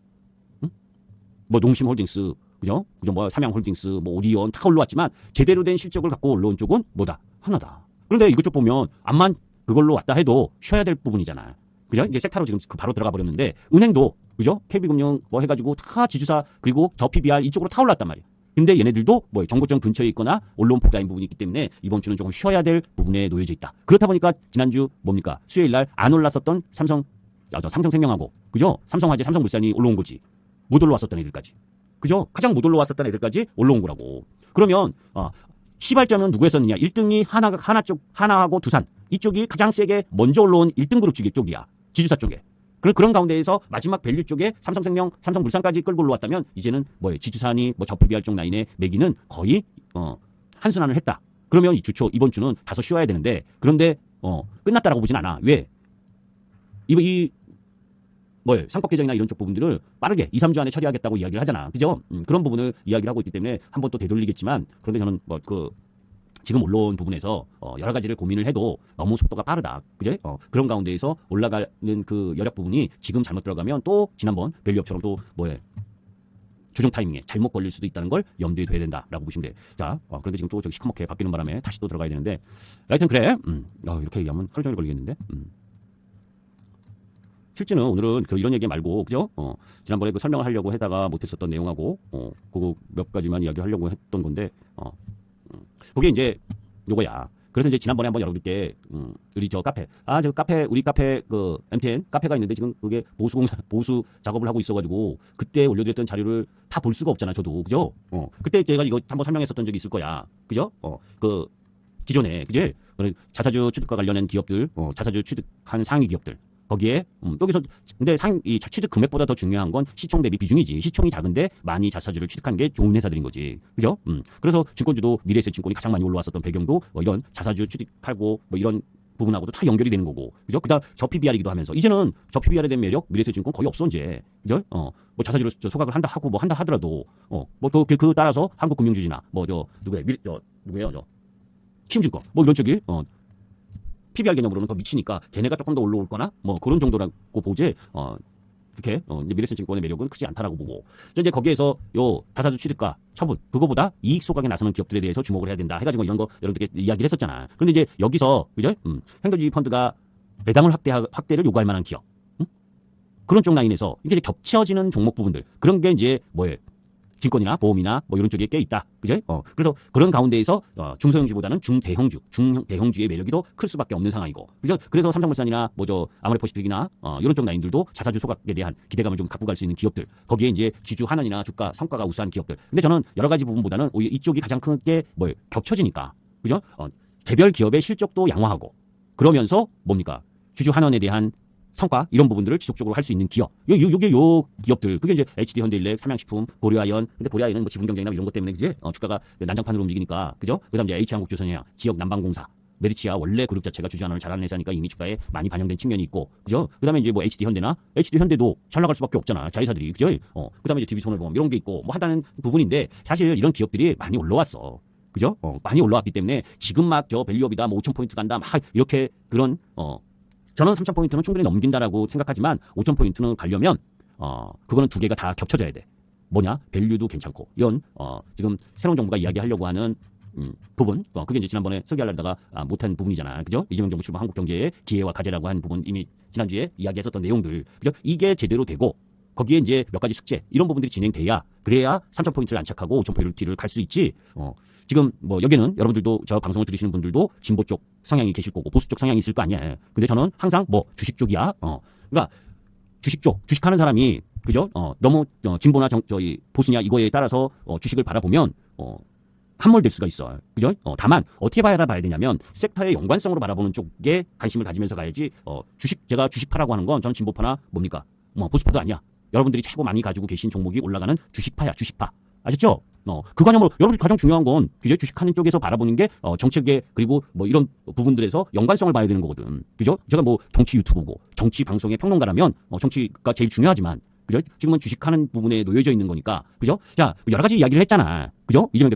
농심홀딩스, 그죠? 삼양홀딩스, 오리온 다 올라왔지만, 제대로 된 실적을 갖고 올라온 쪽은 뭐다? 하나다. 그런데 이것 쪽 보면, 암만 그걸로 왔다 해도 쉬어야 될 부분이잖아. 그죠? 이제 섹타로 지금 바로 들어가 버렸는데, 은행도, 그죠? KB금융 해가지고 다 지주사, 그리고 저 PBR 이쪽으로 타 올랐단 말이야. 근데 얘네들도 정고점 근처에 있거나 올라온 폭라인 부분이 있기 때문에 이번 주는 조금 쉬어야 될 부분에 놓여져 있다. 그렇다 보니까 지난주 뭡니까? 수요일 날 안 올랐었던 삼성생명하고, 그죠? 삼성화재, 삼성물산이 올라온 거지. 못 올라왔었던 애들까지. 그죠? 가장 못 올라왔었던 애들까지 올라온 거라고. 그러면, 시발점은 누구였었느냐? 1등이 하나하고 두산. 이쪽이 가장 세게 먼저 올라온 1등 그룹 쪽이야. 지주사 쪽에. 그런 가운데에서 마지막 밸류 쪽에 삼성생명, 삼성물산까지 끌고 올라왔다면 이제는 지주산이 저 PBR 쪽 라인의 매기는 거의 한순환을 했다. 그러면 이 주초 이번 주는 다소 쉬어야 되는데 그런데 끝났다라고 보진 않아. 왜? 뭐예요? 상법 개정이나 이런 쪽 부분들을 빠르게 2, 3주 안에 처리하겠다고 이야기를 하잖아. 그죠? 그런 부분을 이야기를 하고 있기 때문에 한번 또 되돌리겠지만 그런데 저는 지금 올라온 부분에서 여러 가지를 고민을 해도 너무 속도가 빠르다. 그제? 그런 가운데에서 올라가는 그 여력 부분이 지금 잘못 들어가면 또 지난번 밸류업처럼 또 조정 타이밍에 잘못 걸릴 수도 있다는 걸 염두에 둬야 된다라고 보시면 돼. 자, 그런데 지금 또 저기 시커멓게 바뀌는 바람에 다시 또 들어가야 되는데 하여튼 그래. 이렇게 얘기하면 하루 종일 걸리겠는데. 실제는 오늘은 이런 얘기 말고, 그죠? 지난번에 그 설명을 하려고 하다가 못했었던 내용하고, 그거 몇 가지만 이야기를 하려고 했던 건데, 그게 이제 요거야. 그래서 이제 지난번에 한번 여러분께, 우리 우리 카페, MTN 카페가 있는데 지금 그게 보수 작업을 하고 있어가지고, 그때 올려드렸던 자료를 다 볼 수가 없잖아, 저도. 그죠? 그때 제가 이거 한번 설명했었던 적이 있을 거야. 그죠? 기존에, 그지? 자사주 취득과 관련된 기업들, 자사주 취득한 상위 기업들, 거기에 여기서 근데 이 취득 금액보다 더 중요한 건 시총 대비 비중이지. 시총이 작은데 많이 자사주를 취득한 게 좋은 회사들인 거지. 그죠? 그래서 증권주도 미래에셋증권이 가장 많이 올라왔었던 배경도 이런 자사주 취득하고 이런 부분하고도 다 연결이 되는 거고. 그죠? 그다음 저PBR이기도 하면서 이제는 저PBR에 대한 매력 미래에셋증권 거의 없어 이제. 그죠? 자사주를 소각을 한다 하더라도 그 따라서 한국금융주지나 누구예요? 키움증권 이런 쪽이 PBR 개념으로는 더 미치니까 걔네가 조금 더 올라올 거나 그런 정도라고 보지 이렇게 이제 미래에셋증권의 매력은 크지 않다라고 보고 이제 거기에서 요 자사주 취득과 처분 그거보다 이익 소각에 나서는 기업들에 대해서 주목을 해야 된다 해가지고 이런 거 여러분들께 이야기를 했었잖아. 그런데 이제 여기서 그죠? 행동주의 펀드가 배당을 확대를 요구할 만한 기업 그런 쪽 라인에서 이게 이제 겹쳐지는 종목 부분들 그런 게 이제 뭐예요? 증권이나 보험이나 이런 쪽에 꽤 있다. 그죠? 그래서 그런 가운데에서 중소형주보다는 중대형주의 매력이 더 클 수밖에 없는 상황이고. 그죠? 그래서 삼성물산이나 아모레퍼시픽이나 이런 쪽 라인들도 자사주 소각에 대한 기대감을 좀 갖고 갈 수 있는 기업들. 거기에 이제 지주 환원이나 주가 성과가 우수한 기업들. 근데 저는 여러 가지 부분보다는 오히려 이쪽이 가장 크게 겹쳐지니까. 그죠? 개별 기업의 실적도 양호하고 그러면서 뭡니까? 주주 환원에 대한 성과 이런 부분들을 지속적으로 할 수 있는 기업. 요 기업들 그게 이제 HD 현대일렉, 삼양식품, 고려아연. 근데 고려아연은 지분 경쟁이나 이런 것 때문에 이제 주가가 난장판으로 움직이니까 그죠? 그다음 이제 H한국조선해양, 지역 난방공사, 메리치아 원래 그룹 자체가 주주 환원을 잘하는 회사니까 이미 주가에 많이 반영된 측면이 있고 그죠? 그다음에 이제 HD 현대도 잘 나갈 수밖에 없잖아 자회사들이 그죠? 그다음에 이제 DB손해보험 이런 게 있고 하다는 부분인데 사실 이런 기업들이 많이 올라왔어. 그죠? 많이 올라왔기 때문에 지금 막 밸류업이다 5,000포인트 간다 막 이렇게 그런 저는 3,000포인트는 충분히 넘긴다라고 생각하지만 5,000포인트는 가려면 그거는 두 개가 다 겹쳐져야 돼. 뭐냐? 밸류도 괜찮고 이런 지금 새로운 정부가 이야기하려고 하는 부분 그게 이제 지난번에 소개하려다가 못한 부분이잖아. 그죠? 이재명 정부 출범 한국경제의 기회와 과제라고 한 부분 이미 지난주에 이야기했었던 내용들. 그죠? 이게 제대로 되고 거기에 이제 몇 가지 숙제 이런 부분들이 진행돼야 그래야 3,000포인트를 안착하고 5,000포인트를 갈 수 있지. 지금 여기는 여러분들도 저 방송을 들으시는 분들도 진보 쪽 성향이 계실 거고 보수 쪽 성향이 있을 거 아니야. 근데 저는 항상 주식 쪽이야. 그러니까 주식하는 사람이 그죠? 너무 진보나 보수냐 이거에 따라서 주식을 바라보면 함몰될 수가 있어. 그죠? 다만 어떻게 봐야 되냐면 섹터의 연관성으로 바라보는 쪽에 관심을 가지면서 가야지. 제가 주식파라고 하는 건 저는 진보파나 뭡니까? 보수파도 아니야. 여러분들이 최고 많이 가지고 계신 종목이 올라가는 주식파야. 주식파. 아셨죠? 그 관념으로 여러분들 가장 중요한 건 그죠? 주식하는 쪽에서 바라보는 게 정책에 그리고 이런 부분들에서 연관성을 봐야 되는 거거든. 그죠? 제가 정치 유튜브고 정치 방송의 평론가라면 정치가 제일 중요하지만 그죠? 지금은 주식하는 부분에 놓여져 있는 거니까 그죠? 자 여러 가지 이야기를 했잖아. 그죠? 이재명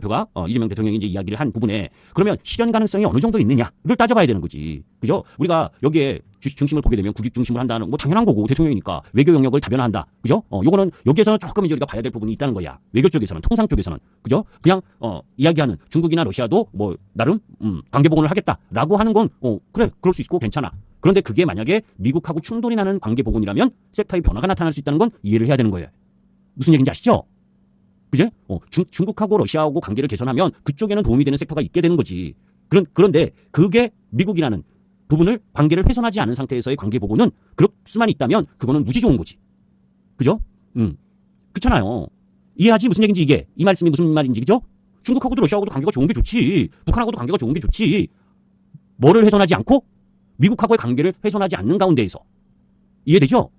대통령이 이제 이야기를 한 부분에 그러면 실현 가능성이 어느 정도 있느냐를 따져봐야 되는 거지. 그죠? 우리가 여기에 주식 중심을 보게 되면 국익 중심을 한다는 당연한 거고 대통령이니까 외교 영역을 다변화한다. 그죠? 요거는 여기에서는 조금 이제 우리가 봐야 될 부분이 있다는 거야. 외교 쪽에서는 통상 쪽에서는 그죠? 그냥 이야기하는 중국이나 러시아도 나름 관계 복원을 하겠다라고 하는 건 그래 그럴 수 있고 괜찮아. 그런데 그게 만약에 미국하고 충돌이 나는 관계 복원이라면 섹터의 변화가 나타날 수 있다는 건 이해를 해야 되는 거예요. 무슨 얘기인지 아시죠? 그제? 중국하고 러시아하고 관계를 개선하면 그쪽에는 도움이 되는 섹터가 있게 되는 거지. 그런데 그게 미국이라는 부분을 관계를 훼손하지 않은 상태에서의 관계 복원은 그럴 수만 있다면 그거는 무지 좋은 거지. 그죠? 그렇잖아요. 이해하지 무슨 얘기인지 이게. 이 말씀이 무슨 말인지 그죠? 중국하고도 러시아하고도 관계가 좋은 게 좋지. 북한하고도 관계가 좋은 게 좋지. 뭐를 훼손하지 않고 미국하고의 관계를 훼손하지 않는 가운데에서. 이해되죠?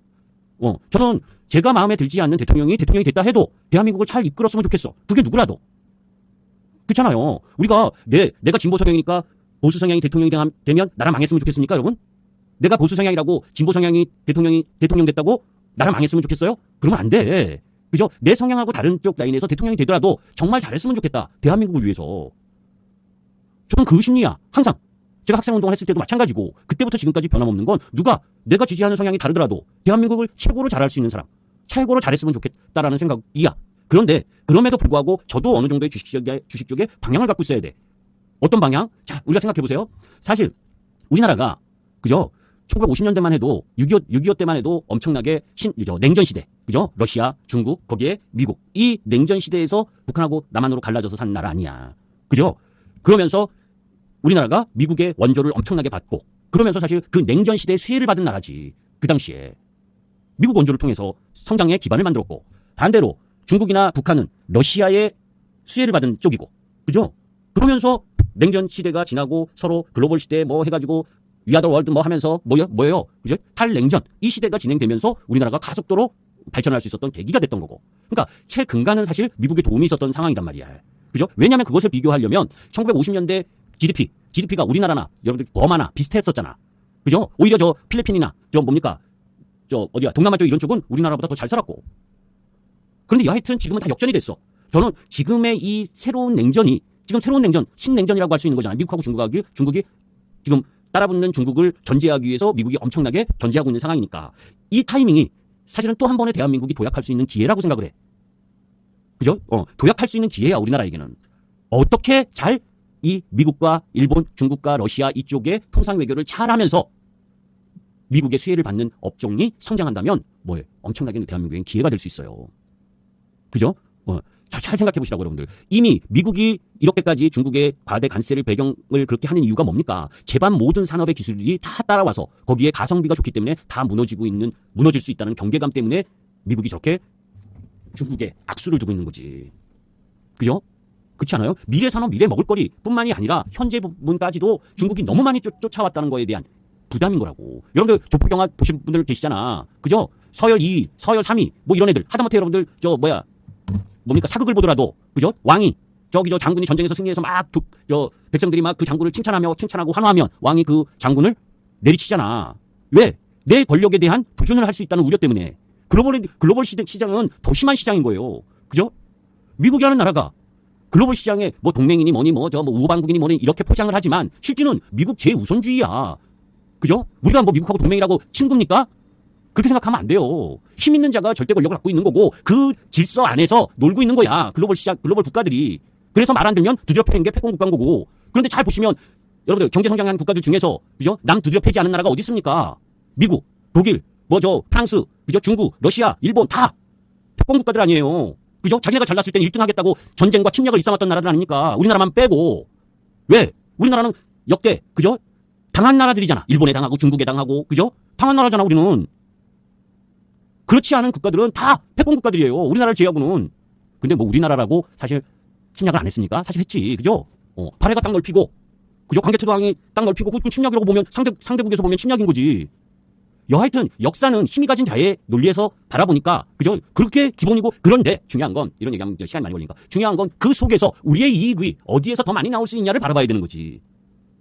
저는 제가 마음에 들지 않는 대통령이 됐다 해도 대한민국을 잘 이끌었으면 좋겠어. 그게 누구라도. 그렇잖아요. 우리가 내가 진보 성향이니까 보수 성향이 대통령이 되면 나라 망했으면 좋겠습니까, 여러분? 내가 보수 성향이라고 진보 성향이 대통령 됐다고 나라 망했으면 좋겠어요? 그러면 안 돼. 그죠? 내 성향하고 다른 쪽 라인에서 대통령이 되더라도 정말 잘했으면 좋겠다. 대한민국을 위해서. 저는 그 심리야. 항상. 제가 학생운동을 했을 때도 마찬가지고 그때부터 지금까지 변함없는 건 누가 내가 지지하는 성향이 다르더라도 대한민국을 최고로 잘할 수 있는 사람, 최고로 잘했으면 좋겠다라는 생각이야. 그런데 그럼에도 불구하고 저도 어느 정도의 주식 쪽에 방향을 갖고 있어야 돼. 어떤 방향? 자, 우리가 생각해보세요. 사실 우리나라가 그죠? 1950년대만 해도 6.25 때만 해도 엄청나게 냉전 시대, 그죠? 러시아, 중국, 거기에 미국, 이 냉전 시대에서 북한하고 남한으로 갈라져서 산 나라 아니야, 그죠? 그러면서 우리나라가 미국의 원조를 엄청나게 받고 그러면서 사실 그 냉전 시대의 수혜를 받은 나라지. 그 당시에 미국 원조를 통해서 성장의 기반을 만들었고, 반대로 중국이나 북한은 러시아의 수혜를 받은 쪽이고, 그죠? 그러면서 냉전 시대가 지나고 서로 글로벌 시대 뭐 해가지고 위아더 월드 뭐 하면서 뭐예요? 그죠? 탈냉전 이 시대가 진행되면서 우리나라가 가속도로 발전할 수 있었던 계기가 됐던 거고. 그러니까 최근간은 사실 미국의 도움이 있었던 상황이단 말이야. 그죠? 왜냐하면 그것을 비교하려면 1950년대 GDP가 우리나라나 여러분들 버마나 비슷했었잖아. 그죠? 오히려 저 필리핀이나 저 뭡니까? 저 어디야? 동남아 쪽 이런 쪽은 우리나라보다 더 잘 살았고. 그런데 하여튼 지금은 다 역전이 됐어. 저는 지금의 이 새로운 냉전이 지금 새로운 냉전, 신냉전이라고 할 수 있는 거잖아요. 미국하고 중국이 지금 따라붙는 중국을 견제하기 위해서 미국이 엄청나게 견제하고 있는 상황이니까 이 타이밍이 사실은 또 한 번의 대한민국이 도약할 수 있는 기회라고 생각을 해. 그죠? 도약할 수 있는 기회야, 우리나라에게는. 어떻게 잘 이 미국과 일본, 중국과 러시아 이쪽의 통상 외교를 잘하면서 미국의 수혜를 받는 업종이 성장한다면 엄청나게 대한민국에는 기회가 될 수 있어요. 그죠? 잘 생각해 보시라고, 여러분들. 이미 미국이 이렇게까지 중국의 과대 관세를 배경을 그렇게 하는 이유가 뭡니까? 제반 모든 산업의 기술들이 다 따라와서 거기에 가성비가 좋기 때문에 다 무너질 수 있다는 경계감 때문에 미국이 저렇게 중국에 악수를 두고 있는 거지. 그죠? 그렇지 않아요? 미래 산업, 미래 먹을거리 뿐만이 아니라 현재 부분까지도 중국이 너무 많이 쫓아왔다는 거에 대한 부담인 거라고. 여러분들 조폭영화 보신 분들 계시잖아. 그죠? 서열 2위, 서열 3위 뭐 이런 애들. 하다못해 여러분들 뭡니까? 사극을 보더라도 그죠? 왕이 저 장군이 전쟁에서 승리해서 막 백성들이 막 그 장군을 칭찬하고 환호하면 왕이 그 장군을 내리치잖아. 왜? 내 권력에 대한 도전을 할 수 있다는 우려 때문에. 글로벌 시장은 더 심한 시장인 거예요. 그죠? 미국이라는 나라가 글로벌 시장에 뭐 동맹이니 뭐니 우방국이니 뭐니 이렇게 포장을 하지만 실제는 미국 제우선주의야. 그죠? 우리가 뭐 미국하고 동맹이라고 친구입니까? 그렇게 생각하면 안 돼요. 힘 있는 자가 절대 권력을 갖고 있는 거고 그 질서 안에서 놀고 있는 거야. 글로벌 국가들이. 그래서 말 안 들면 두드려 패는 게 패권 국가인 거고. 그런데 잘 보시면 여러분들 경제 성장한 국가들 중에서 그죠? 남 두드려 패지 않은 나라가 어디 있습니까? 미국, 독일, 프랑스, 그죠? 중국, 러시아, 일본 다 패권 국가들 아니에요. 그죠? 자기네가 잘났을 때는 1등 하겠다고 전쟁과 침략을 일삼았던 나라들 아닙니까? 우리나라만 빼고. 왜? 우리나라는 역대 그죠? 당한 나라들이잖아. 일본에 당하고 중국에 당하고 그죠? 당한 나라잖아, 우리는. 그렇지 않은 국가들은 다 패권 국가들이에요. 우리나라를 제외하고는. 근데 우리나라라고 사실 침략을 안 했습니까? 사실 했지. 그죠? 발해가 땅 넓히고 그죠? 광개토당이 땅 넓히고 그건 침략이라고 보면 상대국에서 보면 침략인 거지. 여하튼 역사는 힘이 가진 자의 논리에서 바라보니까 그죠? 그렇게 기본이고. 그런데 중요한 건 이런 얘기하면 시간이 많이 걸리니까 중요한 건 그 속에서 우리의 이익이 어디에서 더 많이 나올 수 있냐를 바라봐야 되는 거지.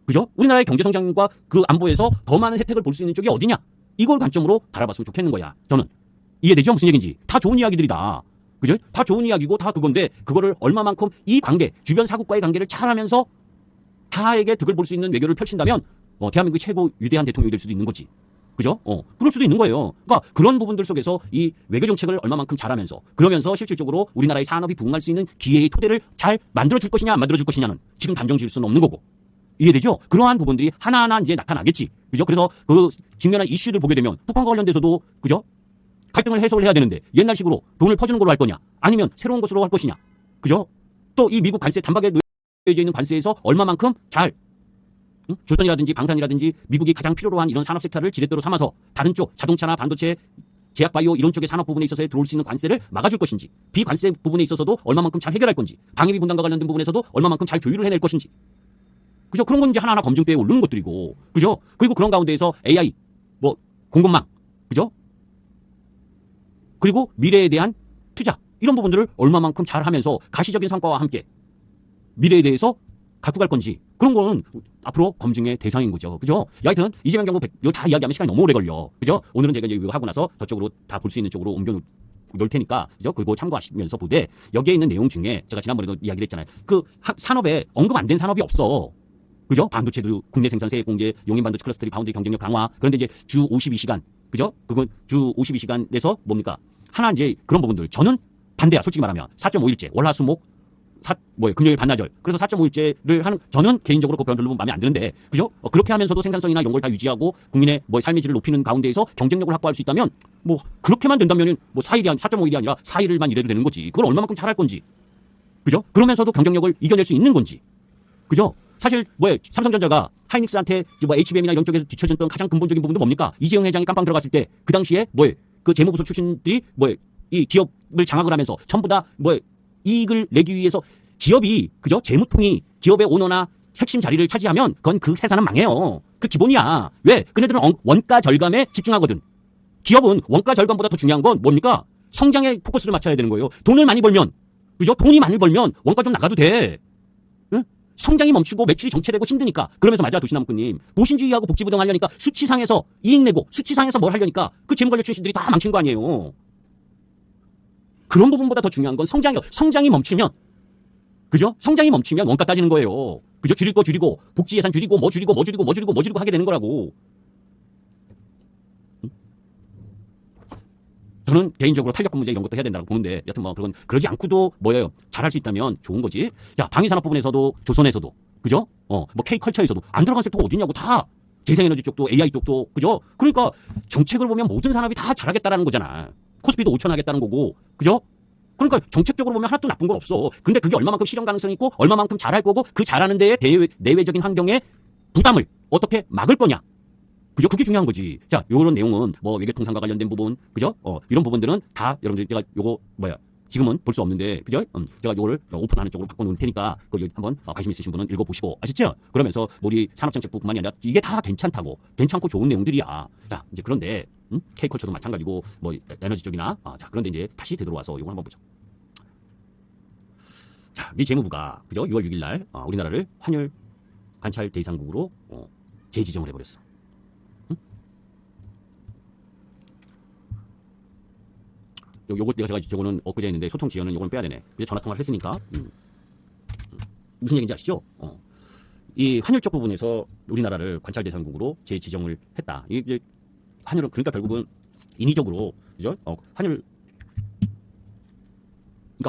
그죠? 우리나라의 경제 성장과 그 안보에서 더 많은 혜택을 볼 수 있는 쪽이 어디냐? 이걸 관점으로 바라봤으면 좋겠는 거야. 저는. 이해되죠? 무슨 얘기인지. 다 좋은 이야기들이다. 그죠? 다 좋은 이야기고 다 그건데 그거를 얼마만큼 이 관계, 주변 사국과의 관계를 잘하면서 타에게 득을 볼 수 있는 외교를 펼친다면 대한민국의 최고 위대한 대통령이 될 수도 있는 거지. 그죠? 그럴 수도 있는 거예요. 그러니까 그런 부분들 속에서 이 외교 정책을 얼마만큼 잘하면서 그러면서 실질적으로 우리나라의 산업이 부흥할 수 있는 기회의 토대를 잘 만들어줄 것이냐 안 만들어줄 것이냐는 지금 단정 지을 수는 없는 거고. 이해되죠? 그러한 부분들이 하나하나 이제 나타나겠지. 그죠? 그래서 그 직면한 이슈를 보게 되면 북한과 관련돼서도 그죠? 갈등을 해소를 해야 되는데 옛날식으로 돈을 퍼주는 걸로 할 거냐 아니면 새로운 것으로 할 것이냐. 그죠? 또 이 미국 관세 단박에 놓여져 있는 관세에서 얼마만큼 잘 조선이라든지 방산이라든지 미국이 가장 필요로 한 이런 산업 섹터를 지렛대로 삼아서 다른 쪽 자동차나 반도체, 제약바이오 이런 쪽의 산업 부분에 있어서 들어올 수 있는 관세를 막아줄 것인지, 비관세 부분에 있어서도 얼마만큼 잘 해결할 건지, 방위비 분담과 관련된 부분에서도 얼마만큼 잘 조율을 해낼 것인지. 그죠? 그런 건 이제 하나하나 검증대에 오르는 것들이고. 그죠? 그리고 그런 가운데에서 AI, 공급망. 그죠? 그리고 미래에 대한 투자. 이런 부분들을 얼마만큼 잘 하면서 가시적인 성과와 함께 미래에 대해서 갖고 갈 건지 그런 거는 앞으로 검증의 대상인 거죠. 그죠? 여하튼 이재명 경고 이거 다 이야기하면 시간이 너무 오래 걸려. 그죠? 오늘은 제가 이제 이거 하고 나서 저쪽으로 다 볼 수 있는 쪽으로 옮겨 놓을 테니까 그죠? 그거 참고하시면서 보되 여기에 있는 내용 중에 제가 지난번에도 이야기를 했잖아요. 그 산업에 언급 안 된 산업이 없어. 그죠? 반도체도 국내 생산 세액 공제, 용인 반도체 클러스터리 파운드리 경쟁력 강화. 그런데 이제 주 52시간. 그죠? 그건 주 52시간에서 뭡니까? 하나 이제 그런 부분들. 저는 반대야. 솔직히 말하면 4.5일째 월화수목 금요일 반나절. 그래서 4.5일제를 하는, 저는 개인적으로 그 별로 마음에 안 드는데, 그죠? 그렇게 하면서도 생산성이나 이런 걸 다 유지하고 국민의 삶의 질을 높이는 가운데에서 경쟁력을 확보할 수 있다면, 그렇게만 된다면은 4.5일이 아니라 4일만 일해도 되는 거지. 그걸 얼마만큼 잘할 건지. 그죠? 그러면서도 경쟁력을 이겨낼 수 있는 건지. 그죠? 사실, 삼성전자가 하이닉스한테 HBM이나 이런 쪽에서 뒤처졌던 가장 근본적인 부분도 뭡니까? 이재용 회장이 깜빵 들어갔을 때, 그 당시에 그 재무부서 출신들이 이 기업을 장악을 하면서 전부 다 이익을 내기 위해서 기업이, 그죠? 재무통이 기업의 오너나 핵심 자리를 차지하면 그건 그 회사는 망해요. 그 기본이야. 왜? 그네들은 원가 절감에 집중하거든. 기업은 원가 절감보다 더 중요한 건 뭡니까? 성장에 포커스를 맞춰야 되는 거예요. 돈을 많이 벌면, 그죠? 돈이 많이 벌면 원가 좀 나가도 돼. 응? 성장이 멈추고 매출이 정체되고 힘드니까. 그러면서 맞아, 도시나무꾼님. 보신주의하고 복지부등 하려니까 수치상에서 이익 내고 수치상에서 뭘 하려니까 그 재무관료 출신들이 다 망친 거 아니에요. 그런 부분보다 더 중요한 건 성장이요. 성장이 멈추면, 그죠? 성장이 멈추면 원가 따지는 거예요. 그죠? 줄일 거 줄이고, 복지 예산 줄이고, 뭐 줄이고 하게 되는 거라고. 저는 개인적으로 탄력근 문제 이런 것도 해야 된다고 보는데, 여튼 그건 그러지 않고도 잘할 수 있다면 좋은 거지. 자, 방위산업 부분에서도, 조선에서도, 그죠? K컬처에서도 안 들어간 섹터가 어디냐고. 다 재생에너지 쪽도, AI 쪽도, 그죠? 그러니까 정책을 보면 모든 산업이 다 잘하겠다라는 거잖아. 코스피도 5천 하겠다는 거고, 그죠? 그러니까 정책적으로 보면 하나도 나쁜 건 없어. 근데 그게 얼마만큼 실현 가능성이 있고, 얼마만큼 잘할 거고, 그 잘하는 데에 내외적인 환경의 부담을 어떻게 막을 거냐. 그죠? 그게 중요한 거지. 자, 요런 내용은 외교통상과 관련된 부분, 그죠? 이런 부분들은 다 여러분들 제가 요거 지금은 볼 수 없는데, 그죠? 제가 요거를 오픈하는 쪽으로 바꿔놓을 테니까, 그거 한번 관심 있으신 분은 읽어보시고, 아셨죠? 그러면서 우리 산업정책부뿐만이 아니라 이게 다 괜찮고 좋은 내용들이야. 자, 이제 그런데, K컬처도 마찬가지고, 에너지 쪽이나, 자, 그런데 이제 다시 되돌아와서 요거 한번 보죠. 자, 미 재무부가, 그죠? 6월 6일 날, 우리나라를 환율 관찰 대상국으로, 재지정을 해버렸어. 요거 제가 저거는 엊그제 했는데 소통 지연은 요건 빼야 되네. 이제 전화 통화를 했으니까. 무슨 얘기인지 아시죠? 이 환율 쪽 부분에서 우리나라를 관찰 대상국으로 재지정을 했다. 이제 환율은 그러니까 결국은 인위적으로, 그죠? 그러니까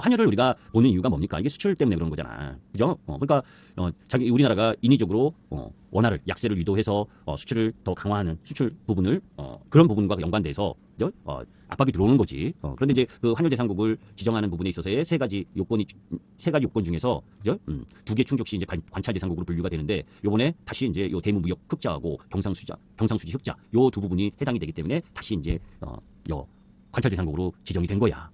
환율을 우리가 보는 이유가 뭡니까? 이게 수출 때문에 그런 거잖아. 그죠? 그러니까 우리나라가 인위적으로 원화를 약세를 유도해서 수출을 더 강화하는 수출 부분을 그런 부분과 연관돼서, 그죠? 압박이 들어오는 거지. 그런데 이제 그 환율 대상국을 지정하는 부분에 있어서의 세 가지 요건 중에서, 그죠? 2개 충족시 이제 관찰 대상국으로 분류가 되는데, 요번에 다시 이제 요 대무무역 흑자하고 경상수지 흑자 요 두 부분이 해당이 되기 때문에 다시 이제 요 관찰 대상국으로 지정이 된 거야.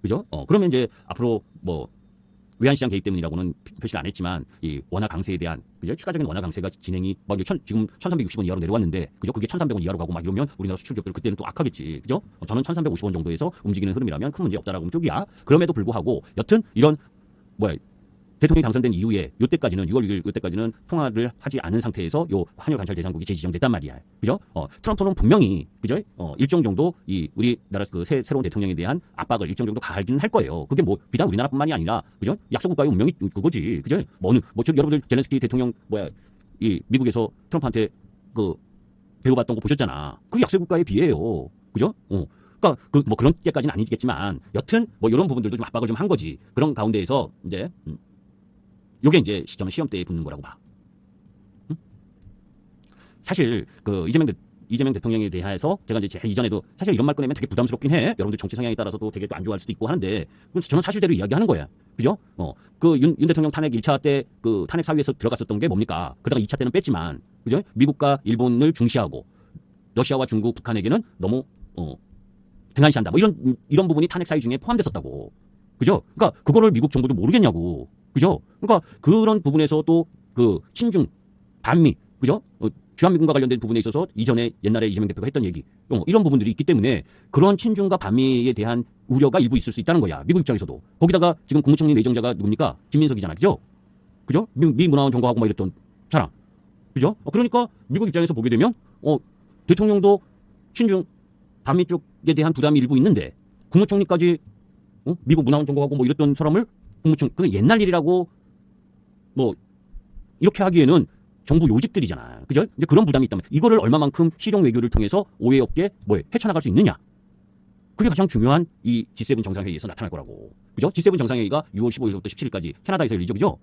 그죠? 그러면 이제 앞으로 외환시장 개입 때문이라고는 표시를 안 했지만, 이 원화 강세에 대한, 그죠? 추가적인 원화 강세가 진행이, 지금 1360원 이하로 내려왔는데, 그죠? 그게 1300원 이하로 가고 이러면 우리나라 수출 기업들 그때는 또 악하겠지. 그죠? 저는 1350원 정도에서 움직이는 흐름이라면 큰 문제 없다라고 하면 쪽이야. 그럼에도 불구하고, 여튼, 이런, 대통령이 당선된 이후에 요때까지는 6월 6일 요때까지는 통화를 하지 않은 상태에서 요 환율 관찰 대상국이 재지정됐단 말이야. 그죠? 트럼프는 분명히, 그죠? 일정 정도 이 우리나라 그 새로운 대통령에 대한 압박을 일정 정도 가하기는 할 거예요. 그게 비단 우리나라뿐만이 아니라, 그죠? 약소국가의 운명이 그거지. 그죠? 여러분들 젤렌스키 대통령 이 미국에서 트럼프한테 배우받던 거 보셨잖아. 그 약소국가에 비해요. 그죠? 그러니까 그런 때까지는 아니겠지만, 여튼 이런 부분들도 좀 압박을 좀 한 거지. 그런 가운데에서 이제 요게 이제 저는 시험대에 붙는 거라고 봐. 사실 이재명 대통령에 대해서 제가 이제 이전에도 사실 이런 말 꺼내면 되게 부담스럽긴 해. 여러분들 정치 성향에 따라서도 되게 또 안 좋아할 수도 있고 하는데, 저는 사실대로 이야기하는 거야. 그죠? 윤 대통령 탄핵 1차 때 그 탄핵 사위에서 들어갔었던 게 뭡니까? 그러다가 2차 때는 뺐지만, 그죠? 미국과 일본을 중시하고 러시아와 중국, 북한에게는 너무 등한시한다. 이런 부분이 탄핵 사유 중에 포함됐었다고. 그죠? 그러니까 그거를 미국 정부도 모르겠냐고. 그죠? 그러니까 그런 부분에서 또 친중, 반미, 그죠? 주한미군과 관련된 부분에 있어서 이전에 옛날에 이재명 대표가 했던 얘기, 이런 부분들이 있기 때문에 그런 친중과 반미에 대한 우려가 일부 있을 수 있다는 거야. 미국 입장에서도. 거기다가 지금 국무총리 내정자가 누굽니까? 김민석이잖아. 그죠? 그죠? 미 문화원 전공하고 막 이랬던 사람. 그죠? 그러니까 미국 입장에서 보게 되면 대통령도 친중 반미 쪽에 대한 부담이 일부 있는데 국무총리까지 미국 문화원 전공하고 뭐 이랬던 사람을 국무총 그 옛날 일이라고 뭐 이렇게 하기에는 정부 요직들이잖아. 그죠? 이제 그런 부담이 있다면 이거를 얼마만큼 실용 외교를 통해서 오해 없게 헤쳐나갈 수 있느냐. 그게 가장 중요한 이 G7 정상회의에서 나타날 거라고. 그죠? G7 정상회의가 6월 15일부터 17일까지 캐나다에서 열리죠. 그죠?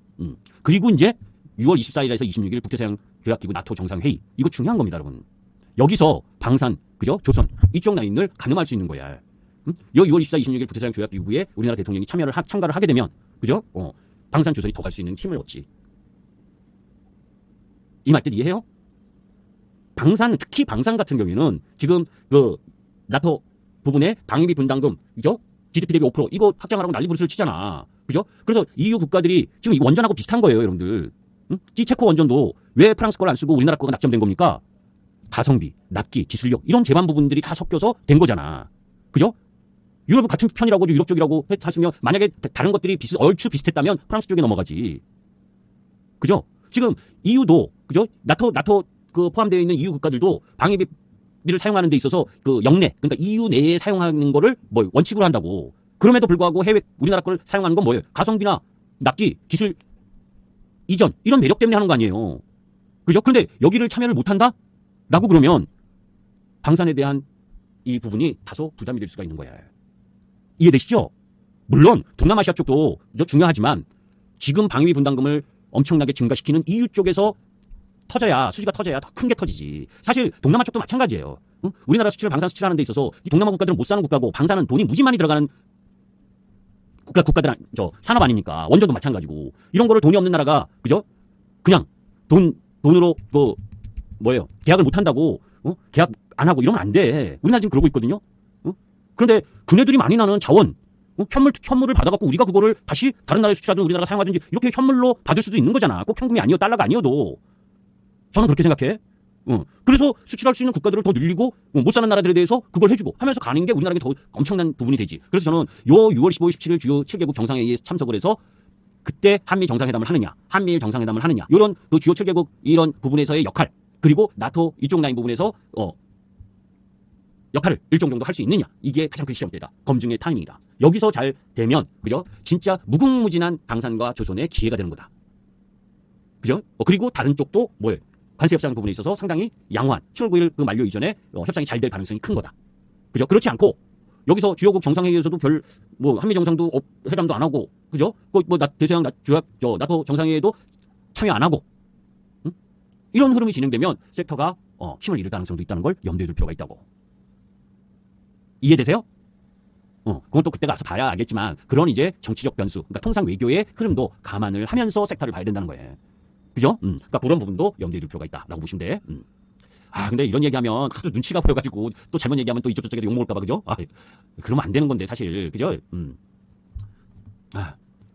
그리고 이제 6월 24일에서 26일 북대서양 조약기구 나토 정상회의. 이거 중요한 겁니다, 여러분. 여기서 방산, 그죠? 조선 이쪽 라인을 가늠할 수 있는 거야. 이 6월 24, 26일 북대서양 조약기구에 우리나라 대통령이 참가를 하게 되면, 그죠? 방산 조선이 더 갈 수 있는 힘을 얻지. 이 말 뜻 이해해요? 방산, 특히 방산 같은 경우에는 지금 그 나토 부분에 방위비 분담금, 그죠? GDP 대비 5% 이거 확장하라고 난리 부르스를 치잖아. 그죠? 그래서 EU 국가들이 지금 이 원전하고 비슷한 거예요, 여러분들. 체코 원전도 왜 프랑스 걸 안 쓰고 우리나라 거가 낙점된 겁니까? 가성비, 납기, 기술력 이런 제반 부분들이 다 섞여서 된 거잖아. 그죠? 유럽은 같은 편이라고 유럽 쪽이라고 했으면 만약에 다른 것들이 얼추 비슷했다면 프랑스 쪽에 넘어가지. 그죠? 지금 EU도 그죠? 나토 그 포함되어 있는 EU 국가들도 방위비를 사용하는 데 있어서 그 영내 그러니까 EU 내에 사용하는 거를 원칙으로 한다고. 그럼에도 불구하고 해외 우리나라 걸 사용하는 건 뭐예요? 가성비나 납기, 기술 이전 이런 매력 때문에 하는 거 아니에요. 그죠? 그런데 여기를 참여를 못 한다? 라고 그러면 방산에 대한 이 부분이 다소 부담이 될 수가 있는 거예요. 이해되시죠? 물론 동남아시아 쪽도 중요하지만 지금 방위비 분담금을 엄청나게 증가시키는 EU 쪽에서 수지가 터져야 더 큰 게 터지지. 사실 동남아 쪽도 마찬가지예요. 우리나라 수출을 방산 수출하는 데 있어서 이 동남아 국가들은 못 사는 국가고 방산은 돈이 무지 많이 들어가는 국가들 산업 아닙니까? 원전도 마찬가지고. 이런 거를 돈이 없는 나라가 그죠? 그냥 돈으로 계약을 못 한다고 계약 안 하고 이러면 안 돼. 우리나라 지금 그러고 있거든요. 그런데 그네들이 많이 나는 자원 현물을 받아갖고 우리가 그거를 다시 다른 나라에 수출하든 우리나라가 사용하든지 이렇게 현물로 받을 수도 있는 거잖아. 꼭 현금이 아니어도 달러가 아니어도. 저는 그렇게 생각해. 그래서 수출할 수 있는 국가들을 더 늘리고 못 사는 나라들에 대해서 그걸 해주고 하면서 가는 게 우리나라에게 더 엄청난 부분이 되지. 그래서 저는 요 6월 15일, 17일 주요 7개국 정상회의에 참석을 해서 그때 한미 정상회담을 하느냐, 한미일 정상회담을 하느냐 이런 그 주요 7개국 이런 부분에서의 역할 그리고 나토 이쪽 라인 부분에서 역할을 일정 정도 할 수 있느냐 이게 가장 큰 시험대다. 검증의 타이밍이다. 여기서 잘 되면 그죠? 진짜 무궁무진한 방산과 조선의 기회가 되는 거다. 그죠? 그리고 다른 쪽도 관세 협상 부분에 있어서 상당히 양호한 7월 9일 그 만료 이전에 협상이 잘 될 가능성이 큰 거다. 그죠? 그렇지 않고 여기서 주요국 정상회의에서도 한미 정상도 회담도 안 하고 그죠? 대서양 나토 정상회의에도 참여 안 하고 이런 흐름이 진행되면 섹터가 힘을 잃을 가능성도 있다는 걸 염두에 둘 필요가 있다고. 이해되세요? 그건 또 그때 가서 봐야 알겠지만 그런 이제 정치적 변수, 그러니까 통상 외교의 흐름도 감안을 하면서 섹터를 봐야 된다는 거예요. 그죠? 그러니까 그런 부분도 염두에 둘 필요가 있다라고 보시면 돼. 근데 이런 얘기하면 하도 눈치가 보여가지고 또 잘못 얘기하면 또 이쪽 저쪽에서 욕먹을까봐 그죠? 그러면 안 되는 건데 사실 그죠?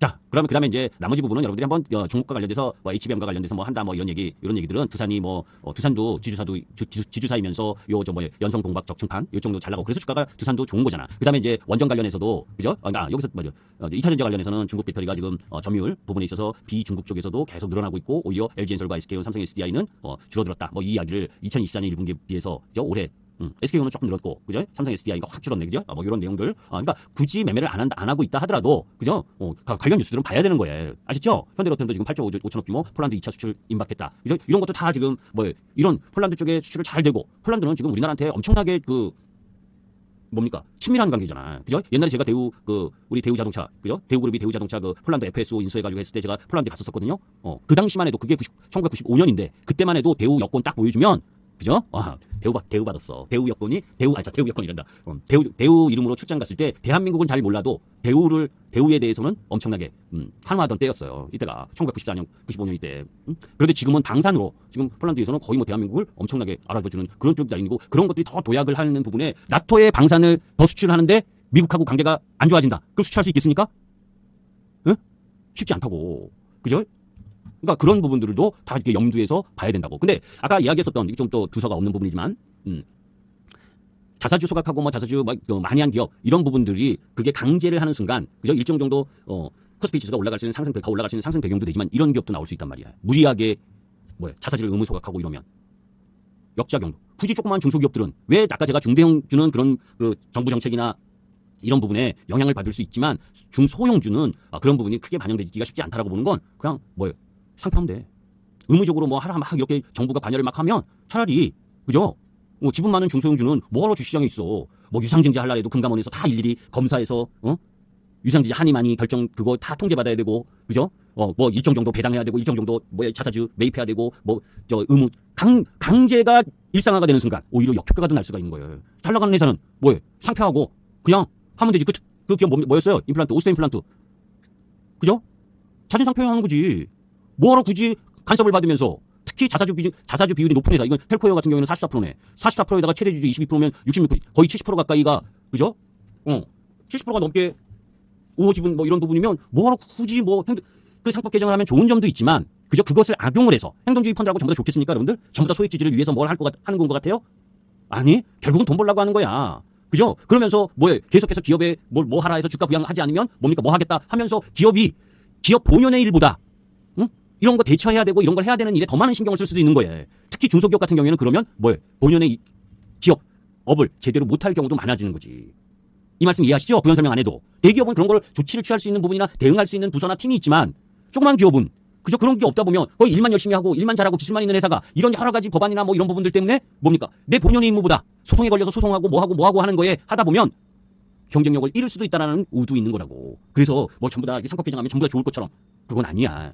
자, 그러면 그 다음에 이제 나머지 부분은 여러분들이 한번 종목과 관련돼서 HBM과 관련돼서 한다 이런 얘기들은 두산이 두산도 지주사이면서 연성 동박 적층판 요 정도 잘 나가고 그래서 주가가 두산도 좋은 거잖아. 그 다음에 이제 원전 관련해서도 그죠? 여기서 2차 전지 관련해서는 중국 배터리가 지금 점유율 부분에 있어서 비중국 쪽에서도 계속 늘어나고 있고 오히려 LG엔솔과 SK온, 삼성 SDI는 줄어들었다. 이 이야기를 2024년 1분기에 비해서 그죠? 올해 SK온은 조금 늘었고, 그죠? 삼성 SDI가 확 줄었네, 그죠? 이런 내용들. 그러니까 굳이 매매를 안 하고 있다 하더라도, 그죠? 관련 뉴스들은 봐야 되는 거예요. 아시죠? 현대로템도 지금 8조 5천억 규모 폴란드 2차 수출 임박했다. 그죠? 이런 것도 다 지금 이런 폴란드 쪽에 수출을 잘 되고, 폴란드는 지금 우리나라한테 엄청나게 친밀한 관계잖아. 그죠? 옛날에 제가 우리 대우 자동차, 그죠? 대우그룹이 대우 자동차 폴란드 FSO 인수해가지고 했을 때 제가 폴란드에 갔었거든요. 그 당시만 해도 그게 1995년인데, 그때만 해도 대우 여권 딱 보여주면, 그죠? 대우 받았어. 대우 여권이란다. 대우 이름으로 출장 갔을 때 대한민국은 잘 몰라도 대우에 대해서는 엄청나게 환호하던 때였어요. 이때가 1994년, 95년 이때. 그런데 지금은 방산으로 지금 폴란드에서는 거의 대한민국을 엄청나게 알아봐주는 그런 쪽 라인이고 그런 것들이 더 도약을 하는 부분에 나토의 방산을 더 수출하는데 미국하고 관계가 안 좋아진다. 그럼 수출할 수 있겠습니까? 응? 쉽지 않다고. 그죠? 그러니까 그런 부분들도 다 이렇게 염두에서 봐야 된다고. 근데 아까 이야기했었던 이게 좀 또 두서가 없는 부분이지만 자사주 소각하고 자사주 많이 한 기업 이런 부분들이 그게 강제를 하는 순간 그죠? 일정 정도 코스피 지수가 올라갈 수 있는 더 올라갈 수 있는 상승 배경도 되지만 이런 기업도 나올 수 있단 말이야. 무리하게 자사주를 의무 소각하고 이러면 역작용. 굳이 조그마한 중소기업들은 왜 아까 제가 중대형주는 그런 그 정부 정책이나 이런 부분에 영향을 받을 수 있지만 중소형주는 그런 부분이 크게 반영되기가 쉽지 않다라고 보는 건 그냥 상표하면 돼. 의무적으로 하라 막 이렇게 정부가 반열을 막 하면 차라리 그죠? 지분 많은 중소형주는 뭐하러 주시장에 있어. 유상증자 하려고 해도 금감원에서 다 일일이 검사해서 유상증자 하니 많이 결정 그거 다 통제받아야 되고 그죠? 일정 정도 배당해야 되고 일정 정도 자사주 매입해야 되고 의무 강제가 일상화가 되는 순간 오히려 역효과가 더 날 수가 있는 거예요. 잘 나가는 회사는 상표하고 그냥 하면 되지. 그 기업 뭐였어요? 임플란트, 오스테 임플란트. 그죠? 자진 상표하는 거지. 뭐하러 굳이 간섭을 받으면서 특히 자사주 비율이 높은 회사. 이건 텔코웨어 같은 경우에는 44%네. 44%에다가 최대 주주 22%면 66%, 거의 70% 가까이가 그죠? 70%가 넘게 우호지분 이런 부분이면 뭐하러 굳이 그 상법 개정을 하면 좋은 점도 있지만 그죠? 그것을 악용을 해서 행동주의 펀드라고 전부 다 좋겠습니까, 여러분들? 전부 다 소액 지지를 위해서 뭘 하는 건 것 같아요? 아니, 결국은 돈 벌려고 하는 거야. 그죠? 그러면서 계속해서 기업에 뭐 하라 해서 주가 부양하지 않으면 뭡니까? 뭐 하겠다 하면서 기업 본연의 일보다 이런 거 대처해야 되고 이런 걸 해야 되는 일에 더 많은 신경을 쓸 수도 있는 거예요. 특히 중소기업 같은 경우에는 그러면 본연의 업을 제대로 못할 경우도 많아지는 거지. 이 말씀 이해하시죠? 부연 설명 안 해도. 대기업은 그런 걸 조치를 취할 수 있는 부분이나 대응할 수 있는 부서나 팀이 있지만 조그만 기업은 그죠? 그런 게 없다 보면 거의 일만 열심히 하고 일만 잘하고 기술만 있는 회사가 이런 여러 가지 법안이나 이런 부분들 때문에 뭡니까? 내 본연의 임무보다 소송에 걸려서 소송하고 뭐하고 하는 거에 하다 보면 경쟁력을 잃을 수도 있다라는 우도 있는 거라고. 그래서 전부 다 상법 개정하면 전부 다 좋을 것처럼 그건 아니야.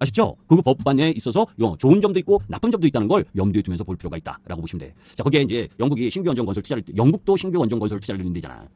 아시죠? 그 법안에 있어서 좋은 점도 있고 나쁜 점도 있다는 걸 염두에 두면서 볼 필요가 있다라고 보시면 돼. 자, 거기에 이제 영국이 신규 원전 건설 투자를 영국도 신규 원전 건설 투자를 늘린대잖아.